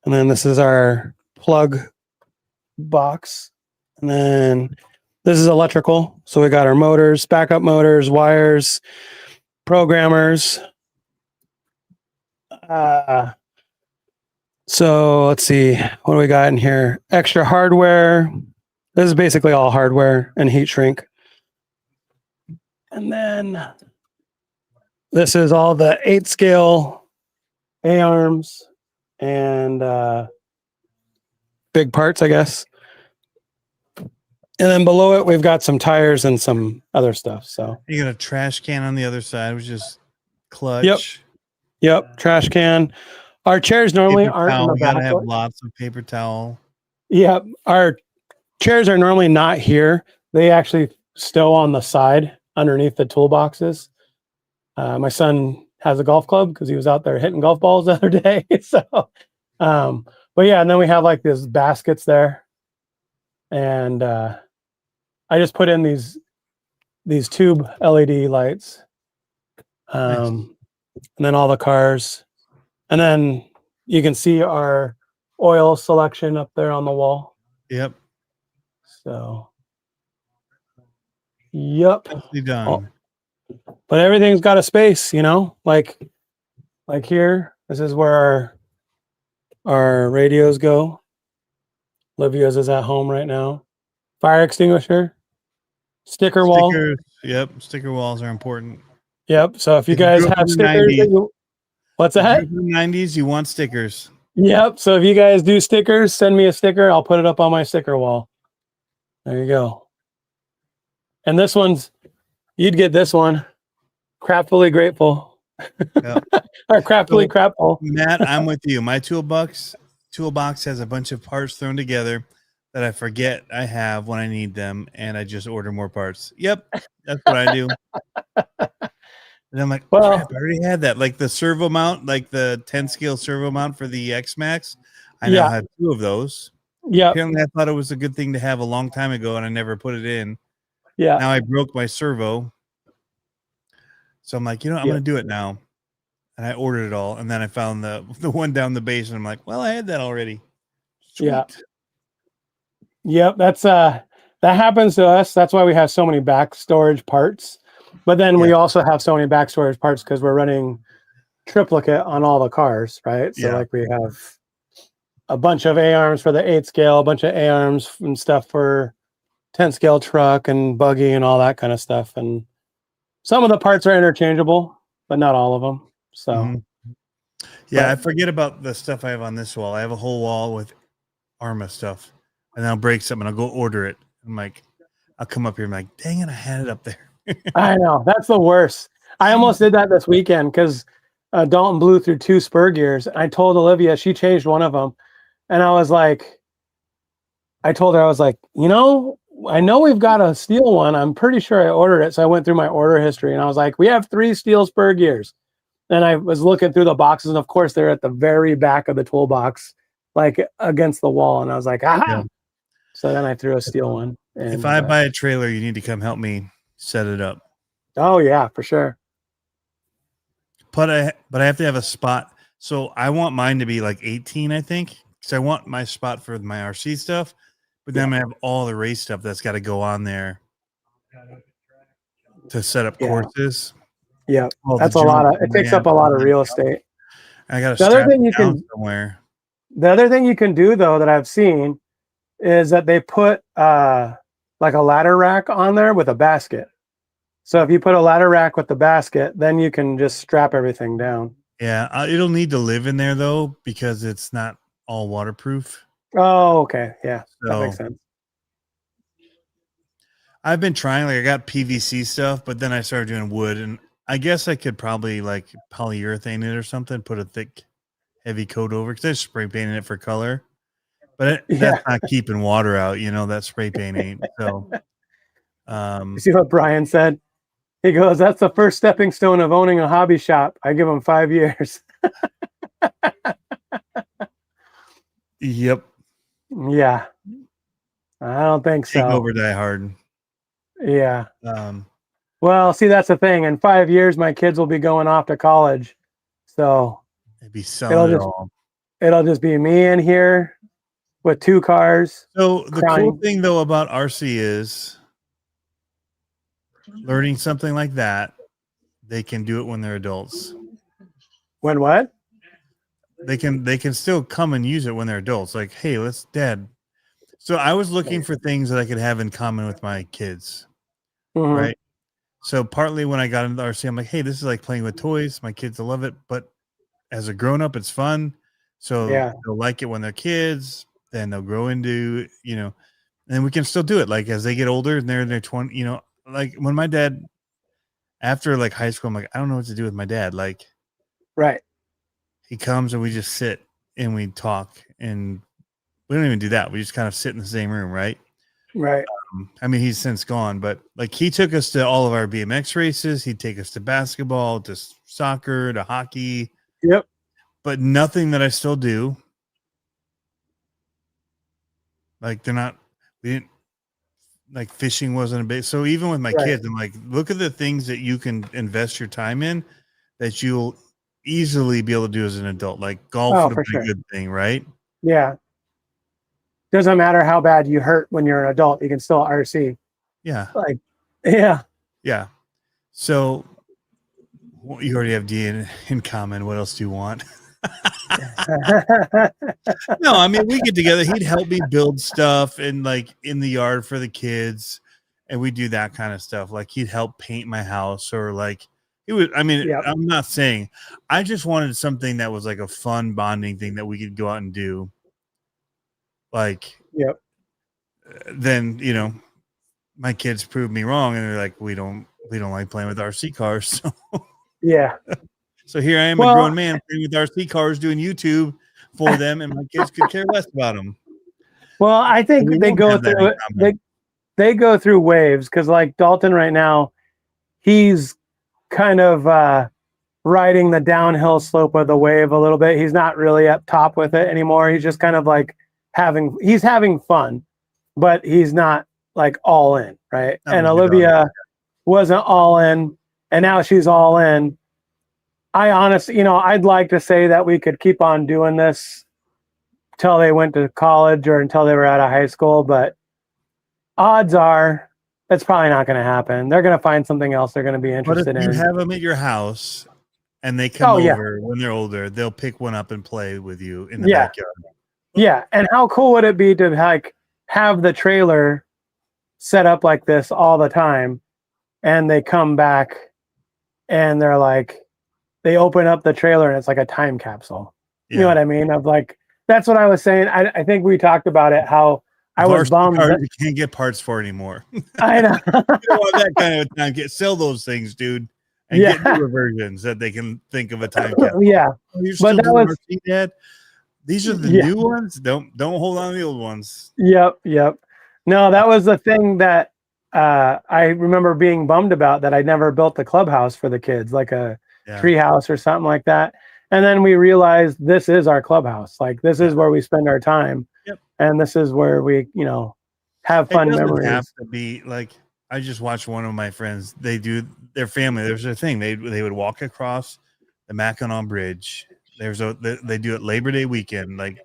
Speaker 3: And then this is our plug box. And then this is electrical. So we got our motors, backup motors, wires, programmers. So let's see, what do we got in here? Extra hardware. This is basically all hardware and heat shrink. And then this is all the 8-scale A-arms and big parts, I guess. And then below it, we've got some tires and some other stuff. So
Speaker 2: you got a trash can on the other side, which is clutch.
Speaker 3: Yep. Trash can. Our chairs normally
Speaker 2: Paper
Speaker 3: aren't in
Speaker 2: towel.
Speaker 3: the
Speaker 2: You gotta
Speaker 3: back.
Speaker 2: have lots of paper towel.
Speaker 3: Yep. Our chairs are normally not here. They actually stow on the side underneath the toolboxes. My son has a golf club because he was out there hitting golf balls the other day. So, But yeah, and then we have like these baskets there, and I just put in these tube LED lights, and then all the cars, and then you can see our oil selection up there on the wall.
Speaker 2: Yep.
Speaker 3: So, yep.
Speaker 2: Nicely done.
Speaker 3: But everything's got a space, you know, like here. This is where our radios go. Olivia's is at home right now. Fire extinguisher, sticker wall.
Speaker 2: Stickers. Yep. Sticker walls are important.
Speaker 3: Yep. So if you
Speaker 2: If you
Speaker 3: guys
Speaker 2: grew up
Speaker 3: have
Speaker 2: in the
Speaker 3: stickers,
Speaker 2: 90s,
Speaker 3: what's that?
Speaker 2: In the 90s, you want stickers.
Speaker 3: Yep. So if you guys do stickers, send me a sticker. I'll put it up on my sticker wall. There you go. And this one's, you'd get this one. Crapfully grateful.
Speaker 2: Yep.
Speaker 3: Or crapfully crapful.
Speaker 2: Matt, I'm with you. My toolbox has a bunch of parts thrown together that I forget I have when I need them, and I just order more parts. Yep, that's what I do. And I'm like,
Speaker 3: Well,
Speaker 2: crap, I already had that. Like the servo mount, like the 10 scale servo mount for the X-Max. I now have 2 of those.
Speaker 3: Yeah.
Speaker 2: Apparently, I thought it was a good thing to have a long time ago, and I never put it in.
Speaker 3: Yeah.
Speaker 2: Now I broke my servo. So I'm like, I'm going to do it now. And I ordered it all. And then I found the one down the base, and I'm like, well, I had that already. Sweet.
Speaker 3: Yeah. Yep. That's that happens to us. That's why we have so many back storage parts. But then we also have so many back storage parts because we're running triplicate on all the cars, right? So like we have a bunch of A-arms for the 8 scale, a bunch of A-arms and stuff for 10 scale truck and buggy and all that kind of stuff. And some of the parts are interchangeable, but not all of them. So
Speaker 2: I forget about the stuff I have on this wall. I have a whole wall with Arma stuff, and I'll break something. I'll go order it. I'm like, I'll come up here. I'm like, dang it, I had it up there.
Speaker 3: I know, that's the worst. I almost did that this weekend because Dalton blew through 2 spur gears. I told Olivia, she changed one of them, and I told her, I was like, I know we've got a steel one. I'm pretty sure I ordered it. So I went through my order history, and I was like, we have 3 steel spur gears. And I was looking through the boxes, and of course they're at the very back of the toolbox, like against the wall. And I was like, aha. Yeah. So then I threw a steel one. And,
Speaker 2: if I buy a trailer, you need to come help me set it up.
Speaker 3: Oh yeah, for sure.
Speaker 2: But I have to have a spot. So I want mine to be like 18, I think. Because I want my spot for my RC stuff. But then I have all the race stuff that's got to go on there to set up courses.
Speaker 3: Yeah, that's a lot of. It takes up a lot of real estate.
Speaker 2: I got to strap it down somewhere.
Speaker 3: The other thing you can do though that I've seen is that they put like a ladder rack on there with a basket. So if you put a ladder rack with the basket, then you can just strap everything down.
Speaker 2: Yeah, it'll need to live in there though because it's not all waterproof.
Speaker 3: Oh, okay. Yeah, that makes sense.
Speaker 2: I've been trying, like I got PVC stuff, but then I started doing wood, and I guess I could probably like polyurethane it or something, put a thick, heavy coat over because I spray painted it for color. But that's not keeping water out, that spray paint ain't. So,
Speaker 3: you see what Brian said? He goes, "That's the first stepping stone of owning a hobby shop. I give him 5 years."
Speaker 2: Yep.
Speaker 3: Yeah. I don't think so.
Speaker 2: Take over, die hard.
Speaker 3: Yeah. Well, see, that's the thing. In 5 years, my kids will be going off to college, so
Speaker 2: they'd be selling it all.
Speaker 3: It'll just be me in here with 2 cars.
Speaker 2: So the cool thing though about RC is learning something like that. They can do it when they're adults.
Speaker 3: When what?
Speaker 2: They can still come and use it when they're adults. Like, hey, Dad. So I was looking for things that I could have in common with my kids. Mm-hmm. Right. So partly when I got into RC, I'm like, hey, this is like playing with toys. My kids will love it. But as a grown up, it's fun. So they'll like it when they're kids. Then they'll grow into, and we can still do it. Like as they get older and they're in their 20, like when my dad, after like high school, I'm like, I don't know what to do with my dad. Like,
Speaker 3: right.
Speaker 2: He comes and we just sit and we talk, and we don't even do that. We just kind of sit in the same room. Right.
Speaker 3: Right.
Speaker 2: I mean, he's since gone, but like he took us to all of our BMX races. He'd take us to basketball, to soccer, to hockey.
Speaker 3: Yep.
Speaker 2: But nothing that I still do. Like we didn't like fishing wasn't a big. So even with my
Speaker 3: Right.
Speaker 2: kids, I'm like, look at the things that you can invest your time in that you'll easily be able to do as an adult. Like golf
Speaker 3: Oh,
Speaker 2: would
Speaker 3: for
Speaker 2: have been
Speaker 3: sure.
Speaker 2: a good thing, right?
Speaker 3: Yeah. Doesn't matter how bad you hurt when you're an adult, you can still RC.
Speaker 2: Yeah.
Speaker 3: Like, yeah.
Speaker 2: Yeah. So well, you already have D in common. What else do you want? No, I mean, we get together. He'd help me build stuff and like in the yard for the kids. And we do that kind of stuff. Like he'd help paint my house or like it was, I mean,
Speaker 3: Yep.
Speaker 2: I'm not saying I just wanted something that was like a fun bonding thing that we could go out and do. Like,
Speaker 3: Yep.
Speaker 2: then, you know, my kids proved me wrong and they're like, we don't like playing with RC cars. So,
Speaker 3: Yeah.
Speaker 2: so here I am, a grown man playing with RC cars, doing YouTube for them, and my kids could care less about them.
Speaker 3: Well, I think
Speaker 2: We
Speaker 3: they
Speaker 2: won't
Speaker 3: go
Speaker 2: have that
Speaker 3: through
Speaker 2: in common.
Speaker 3: they go through waves because like Dalton right now, he's kind of riding the downhill slope of the wave a little bit. He's not really up top with it anymore. He's just kind of like having fun, but he's not like all in, right?
Speaker 2: Not
Speaker 3: And
Speaker 2: like a dog.
Speaker 3: Olivia wasn't all in, and now she's all in. I honestly, you know, I'd like to say that we could keep on doing this till they went to college or until they were out of high school, but odds are it's probably not going to happen. They're going to find something else they're going to be
Speaker 2: But if
Speaker 3: interested
Speaker 2: you
Speaker 3: in.
Speaker 2: have them at your house and they come
Speaker 3: Oh, yeah.
Speaker 2: over when they're older, they'll pick one up and play with you in the
Speaker 3: Yeah.
Speaker 2: backyard.
Speaker 3: Yeah, and how cool would it be to like have the trailer set up like this all the time, and they come back and they're like, they open up the trailer and it's like a time capsule.
Speaker 2: Yeah.
Speaker 3: You know what I mean? Of like, that's what I was saying. I think we talked about it. How I was
Speaker 2: Varsity
Speaker 3: bummed.
Speaker 2: cars
Speaker 3: That,
Speaker 2: you can't get parts for anymore. You
Speaker 3: I know.
Speaker 2: don't want that kind of a time. Sell those things, dude, and
Speaker 3: Yeah.
Speaker 2: get newer versions that they can think of a time capsule.
Speaker 3: Yeah,
Speaker 2: Oh, you're
Speaker 3: but
Speaker 2: still
Speaker 3: that
Speaker 2: doing
Speaker 3: was-
Speaker 2: RC, Dad? These are the
Speaker 3: Yeah.
Speaker 2: new ones. Don't hold on to the old ones.
Speaker 3: Yep. No, that was the thing that I remember being bummed about, that I never built the clubhouse for the kids, like a tree house or something like that. And then we realized this is our clubhouse. Like this is where we spend our time.
Speaker 2: Yep.
Speaker 3: And this is where we, you know, have fun
Speaker 2: It doesn't
Speaker 3: memories.
Speaker 2: have to be like, I just watched one of my friends. They do their family. There's a thing. They would walk across the Mackinac Bridge. They do it Labor Day weekend. Like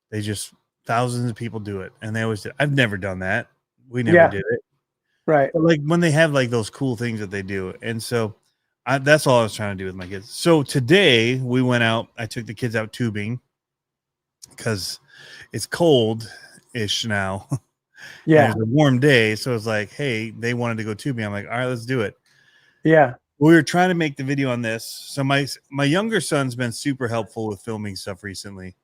Speaker 2: they just thousands of people do it, and they always do. I've never done that. We never did it.
Speaker 3: Right.
Speaker 2: But like when they have like those cool things that they do, and so that's all I was trying to do with my kids. So today we went out. I took the kids out tubing because it's cold-ish now.
Speaker 3: Yeah.
Speaker 2: It was a warm day, so it's like, hey, they wanted to go tubing. I'm like, all right, let's do it.
Speaker 3: Yeah.
Speaker 2: We were trying to make the video on this. So my younger son's been super helpful with filming stuff recently.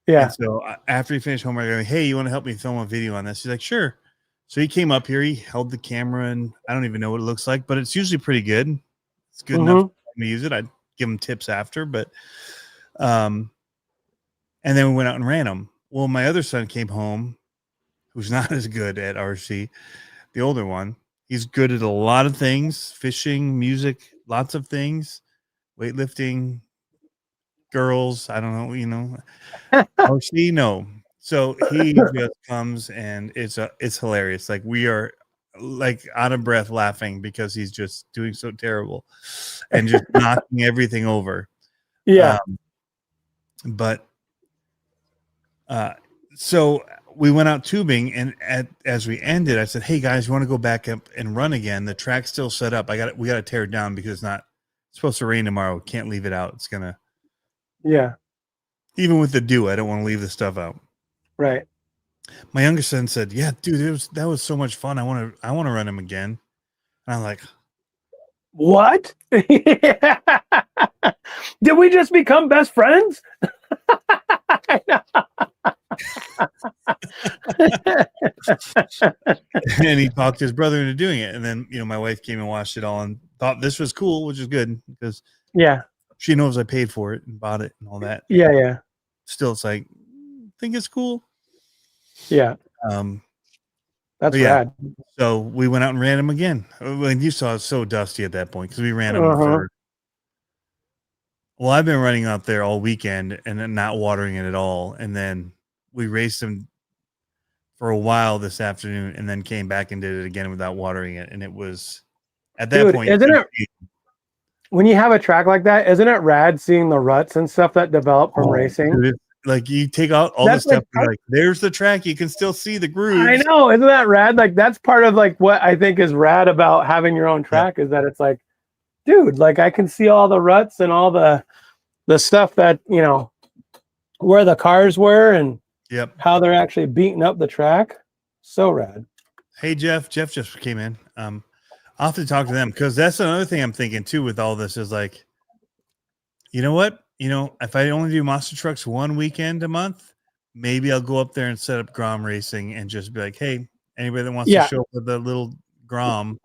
Speaker 3: Yeah.
Speaker 2: And so after he finished homework, I go, hey, you want to help me film a video on this? He's like, sure. So he came up here. He held the camera, and I don't even know what it looks like, but it's usually pretty good. It's good enough for me to use it. I'd give him tips after, but and then we went out and ran them. Well, my other son came home, who's not as good at RC, the older one. He's good at a lot of things, fishing, music, lots of things, weightlifting, girls. I don't know, you know, RC, no. So he just comes, and it's hilarious. Like we are like out of breath laughing because he's just doing so terrible and just knocking everything over.
Speaker 3: Yeah.
Speaker 2: But so we went out tubing, and as we ended, I said, hey guys, you want to go back up and run again? The track's still set up. We got to tear it down because it's supposed to rain tomorrow. Can't leave it out. It's gonna.
Speaker 3: Yeah.
Speaker 2: Even with the dew, I don't want to leave the stuff out.
Speaker 3: Right.
Speaker 2: My younger son said, yeah, dude, that was so much fun. I want to run him again. And I'm like,
Speaker 3: what? Did we just become best friends?
Speaker 2: and he talked his brother into doing it. And then, you know, my wife came and watched it all and thought this was cool, which is good because she knows I paid for it and bought it and all that.
Speaker 3: Yeah. Yeah.
Speaker 2: Still, it's like, think it's cool.
Speaker 3: Yeah. That's rad.
Speaker 2: So we went out and ran them again. When you saw, it's so dusty at that point because we ran them for. Well, I've been running out there all weekend and then not watering it at all. And then we raced them for a while this afternoon, and then came back and did it again without watering it. And it was at that
Speaker 3: Dude,
Speaker 2: point.
Speaker 3: isn't it when you have a track like that? Isn't it rad seeing the ruts and stuff that develop from racing?
Speaker 2: Dude, like you take out all the stuff, like there's the track. You can still see the grooves.
Speaker 3: I know, isn't that rad? Like that's part of like what I think is rad about having your own track is that it's like, dude, like I can see all the ruts and all the stuff that where the cars were and how they're actually beating up the track. So rad.
Speaker 2: Hey Jeff just came in. I'll have to talk to them because that's another thing I'm thinking too with all this is like, you know what? If I only do monster trucks one weekend a month, maybe I'll go up there and set up Grom racing and just be like, hey, anybody that wants to show up with a little Grom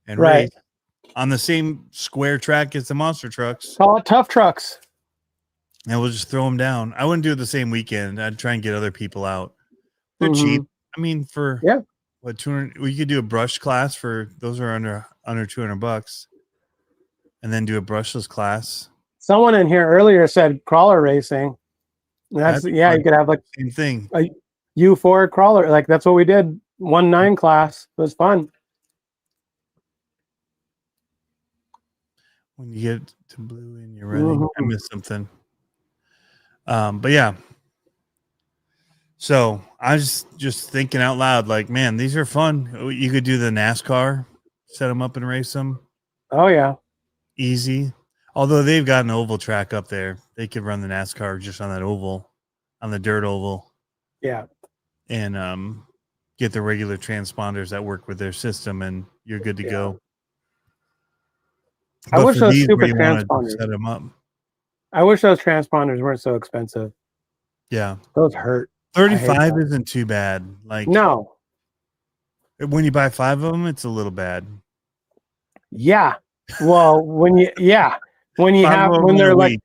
Speaker 2: and race on the same square track as the monster trucks.
Speaker 3: Call it tough trucks.
Speaker 2: And we'll just throw them down. I wouldn't do it the same weekend. I'd try and get other people out. They're cheap. I mean, for what 200, we could do a brush class for those are under $200, and then do a brushless class.
Speaker 3: Someone in here earlier said crawler racing. That's fun. You could have like
Speaker 2: same thing.
Speaker 3: A U4 crawler, like that's what we did. 1-9 class. It was fun.
Speaker 2: When you get to blue and you're running, I missed something. But yeah. So I was just thinking out loud, like, man, these are fun. You could do the NASCAR, set them up and race them.
Speaker 3: Oh yeah,
Speaker 2: easy. Although they've got an oval track up there, they could run the NASCAR just on that oval, on the dirt oval.
Speaker 3: Yeah,
Speaker 2: and get the regular transponders that work with their system, and you're good to go.
Speaker 3: I wish those stupid transponders
Speaker 2: set them up.
Speaker 3: I wish those transponders weren't so expensive.
Speaker 2: Yeah,
Speaker 3: those hurt.
Speaker 2: 35 isn't too bad. Like
Speaker 3: no,
Speaker 2: when you buy 5 of them, it's a little bad.
Speaker 3: Yeah, well, when you when they're like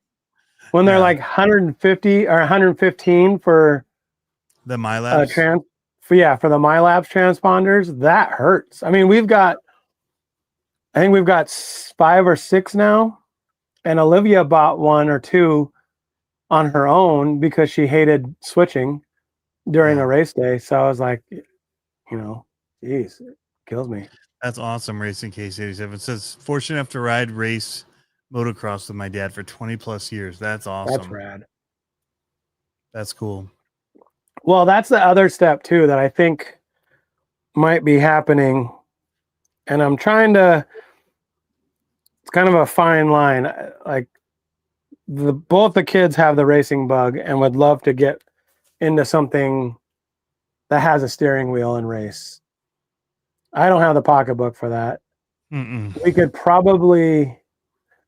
Speaker 3: 150 or 115 for
Speaker 2: the MyLabs
Speaker 3: for the MyLabs transponders, that hurts. I mean, I think we've got 5 or 6 now, and Olivia bought 1 or 2 on her own because she switching during a race day. So I was like, geez, it kills me.
Speaker 2: That's awesome. Racing Case 87 says, fortunate enough to ride race motocross with my dad for 20 plus years. That's awesome.
Speaker 3: That's rad.
Speaker 2: That's cool.
Speaker 3: Well, that's the other step too that I think might be happening. And I'm trying to, it's kind of a fine line. Like both the kids have the racing bug and would love to get into something that has a steering wheel and race. I don't have the pocketbook for that. We could probably,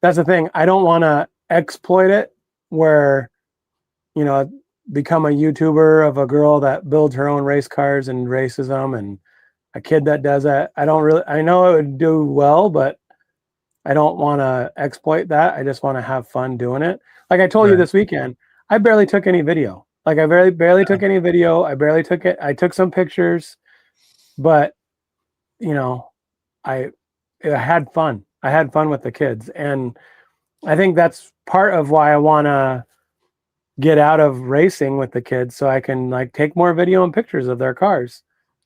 Speaker 3: that's the thing. I don't want to exploit it where, become a YouTuber of a girl that builds her own race cars and races them and a kid that does that. I know it would do well, but I don't want to exploit that. I just want to have fun doing it. Like I told you this weekend, I barely took any video. Like I barely took any video. I barely took it. I took some pictures, but I had fun. I had fun with the kids. And I think that's part of why I want to get out of racing with the kids so I can like take more video and pictures of their cars,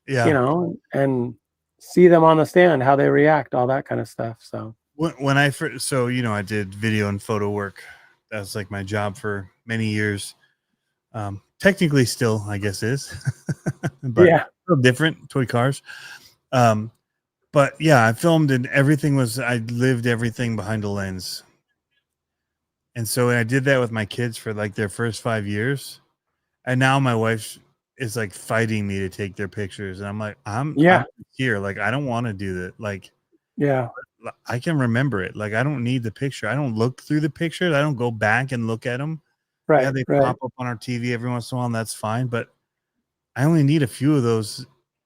Speaker 3: and see them on the stand, how they react, all that kind of stuff. So
Speaker 2: when I first, I did video and photo work. That was like my job for many years. Technically still, I guess is, but a little different toy cars. But yeah, I filmed and I lived everything behind a lens. And so I did that with my kids for like their first 5 years. And now my wife is like fighting me to take their pictures. And I'm like, I'm here. Like, I don't want to do that. Like, I can remember it. Like, I don't need the picture. I don't look through the pictures. I don't go back and look at them.
Speaker 3: Right.
Speaker 2: Yeah, they pop up on our TV every once in a while, and that's fine. But I only need a few of those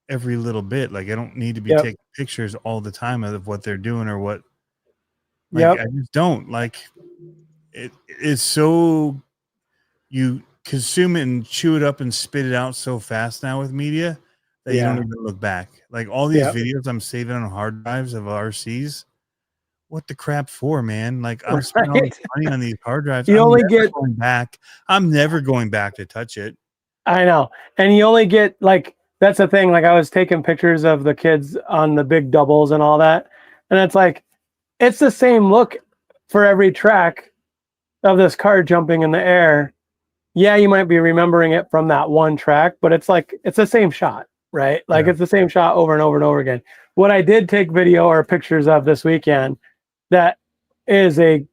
Speaker 2: every little bit. Like, I don't need to be taking pictures all the time of what they're doing or what. Like, I just don't. Like, it's so you consume it and chew it up and spit it out so fast now with media that you don't even look back. Like all these videos I'm saving on hard drives of RCs. What the crap for, man? Like I'm spending all this money on these hard drives. I'm never going back to touch it.
Speaker 3: I know. And you only get like that's the thing. Like I was taking pictures of the kids on the big doubles and all that. And it's like, it's the same look for every track of this car jumping in the air. Yeah, you might be remembering it from that one track, but it's like, it's the same shot, right? Like it's the same shot over and over and over again. What I did take video or pictures of this weekend, that is I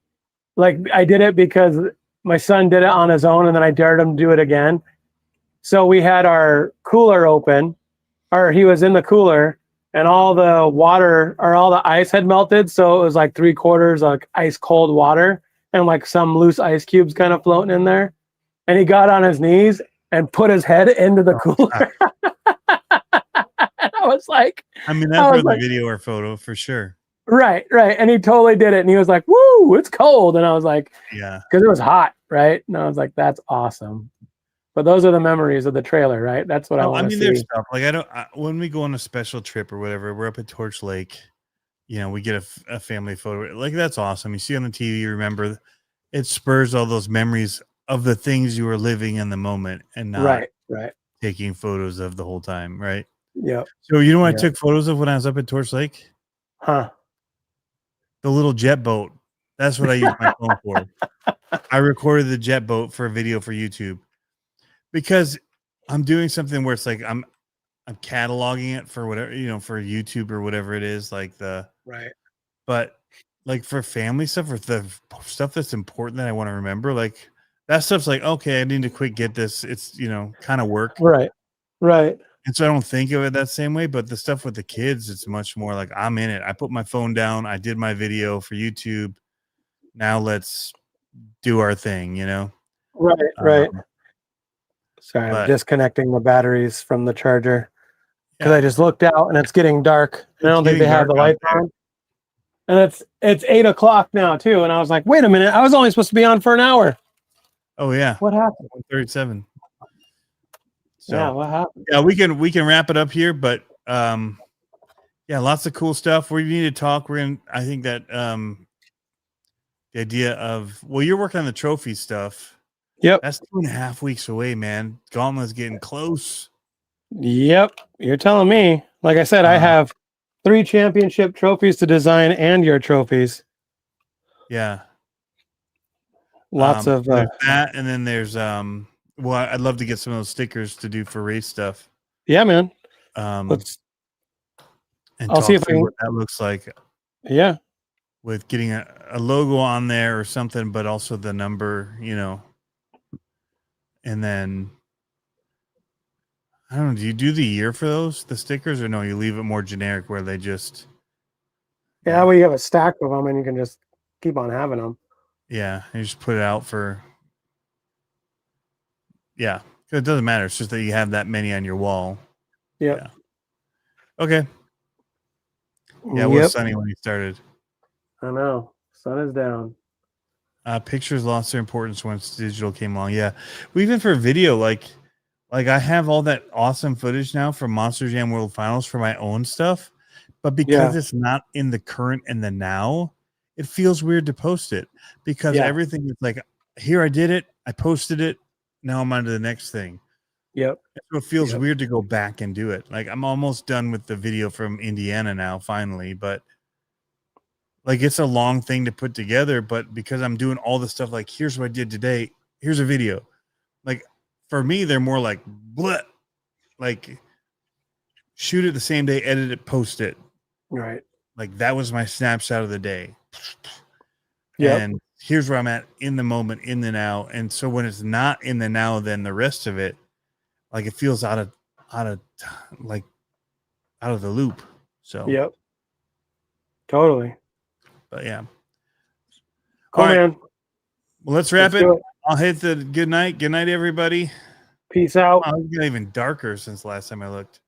Speaker 3: did it because my son did it on his own and then I dared him to do it again. So we had our cooler open, or he was in the cooler, and all the water or all the ice had melted. So it was like 3/4 like ice cold water and like some loose ice cubes kind of floating in there. And he got on his knees and put his head into the cooler. And I was like,
Speaker 2: I mean, that's for the video or photo for sure.
Speaker 3: Right. And he totally did it. And he was like, woo, it's cold. And I was like,
Speaker 2: yeah,
Speaker 3: because it was hot. Right. And I was like, that's awesome. But those are the memories of the trailer, right? That's what I want to see.
Speaker 2: There's stuff like when we go on a special trip or whatever, we're up at Torch Lake, you know, we get a family photo. Like, that's awesome. You see on the TV, you remember, it spurs all those memories of the things you were living in the moment and not
Speaker 3: right.
Speaker 2: taking photos of the whole time. Right.
Speaker 3: Yeah.
Speaker 2: So, you know what I took photos of when I was up at Torch Lake?
Speaker 3: Huh.
Speaker 2: The little jet boat. That's what I used my phone for. I recorded the jet boat for a video for YouTube. Because I'm doing something where it's like I'm cataloging it for whatever, you know, for YouTube or whatever it is, like but like for family stuff or the stuff that's important that I want to remember, like that stuff's like, okay, I need to quick get this. It's, you know, kind of work.
Speaker 3: Right.
Speaker 2: And so I don't think of it that same way, but the stuff with the kids, it's much more like I'm in it. I put my phone down. I did my video for YouTube. Now let's do our thing, you know?
Speaker 3: Right. Sorry, I'm disconnecting the batteries from the charger because I just looked out and it's getting dark. I don't think they have the lights on. And it's 8 o'clock now too. And I was like, wait a minute, I was only supposed to be on for an hour.
Speaker 2: Oh yeah.
Speaker 3: What happened?
Speaker 2: 1:37. So
Speaker 3: yeah, what happened?
Speaker 2: Yeah, we can wrap it up here, but yeah, lots of cool stuff. We need to talk. I think that the idea of, well, you're working on the trophy stuff.
Speaker 3: Yep.
Speaker 2: That's 2.5 weeks away, man. Gauntlet's getting close.
Speaker 3: Yep. You're telling me. Like I said, I have 3 championship trophies to design and your trophies.
Speaker 2: Yeah.
Speaker 3: Lots of
Speaker 2: that, and then there's well, I'd love to get some of those stickers to do for race stuff.
Speaker 3: Yeah, man.
Speaker 2: And
Speaker 3: I'll see if I can,
Speaker 2: what that looks like.
Speaker 3: Yeah.
Speaker 2: With getting a logo on there or something, but also the number, you know. And then I don't know, do you do the year for the stickers, or no, you leave it more generic where they just
Speaker 3: well, you have a stack of them and you can just keep on having them.
Speaker 2: Yeah, you just put it out for it doesn't matter. It's just that you have that many on your wall.
Speaker 3: Yep.
Speaker 2: Yeah. Okay. Yeah, it was sunny when you started.
Speaker 3: I know. Sun is down.
Speaker 2: Pictures lost their importance once digital came along. Yeah. Well, even for video, like I have all that awesome footage now from Monster Jam World Finals for my own stuff, but because it's not in the current and the now, it feels weird to post it because everything is like, here I did it, I posted it, now I'm on to the next thing.
Speaker 3: Yep.
Speaker 2: So it feels weird to go back and do it. Like I'm almost done with the video from Indiana now, finally, but like it's a long thing to put together, but because I'm doing all the stuff, like here's what I did today, here's a video. Like for me, they're more like bleh, like shoot it the same day, edit it, post it.
Speaker 3: Right.
Speaker 2: Like that was my snapshot of the day.
Speaker 3: Yeah.
Speaker 2: And here's where I'm at in the moment, in the now. And so when it's not in the now, then the rest of it, like it feels out of the loop. So
Speaker 3: yep. Totally.
Speaker 2: But yeah.
Speaker 3: Cool,
Speaker 2: all right,
Speaker 3: man.
Speaker 2: Well, let's wrap it. I'll hit the good night. Good night, everybody.
Speaker 3: Peace out.
Speaker 2: Oh, it's got even darker since the last time I looked.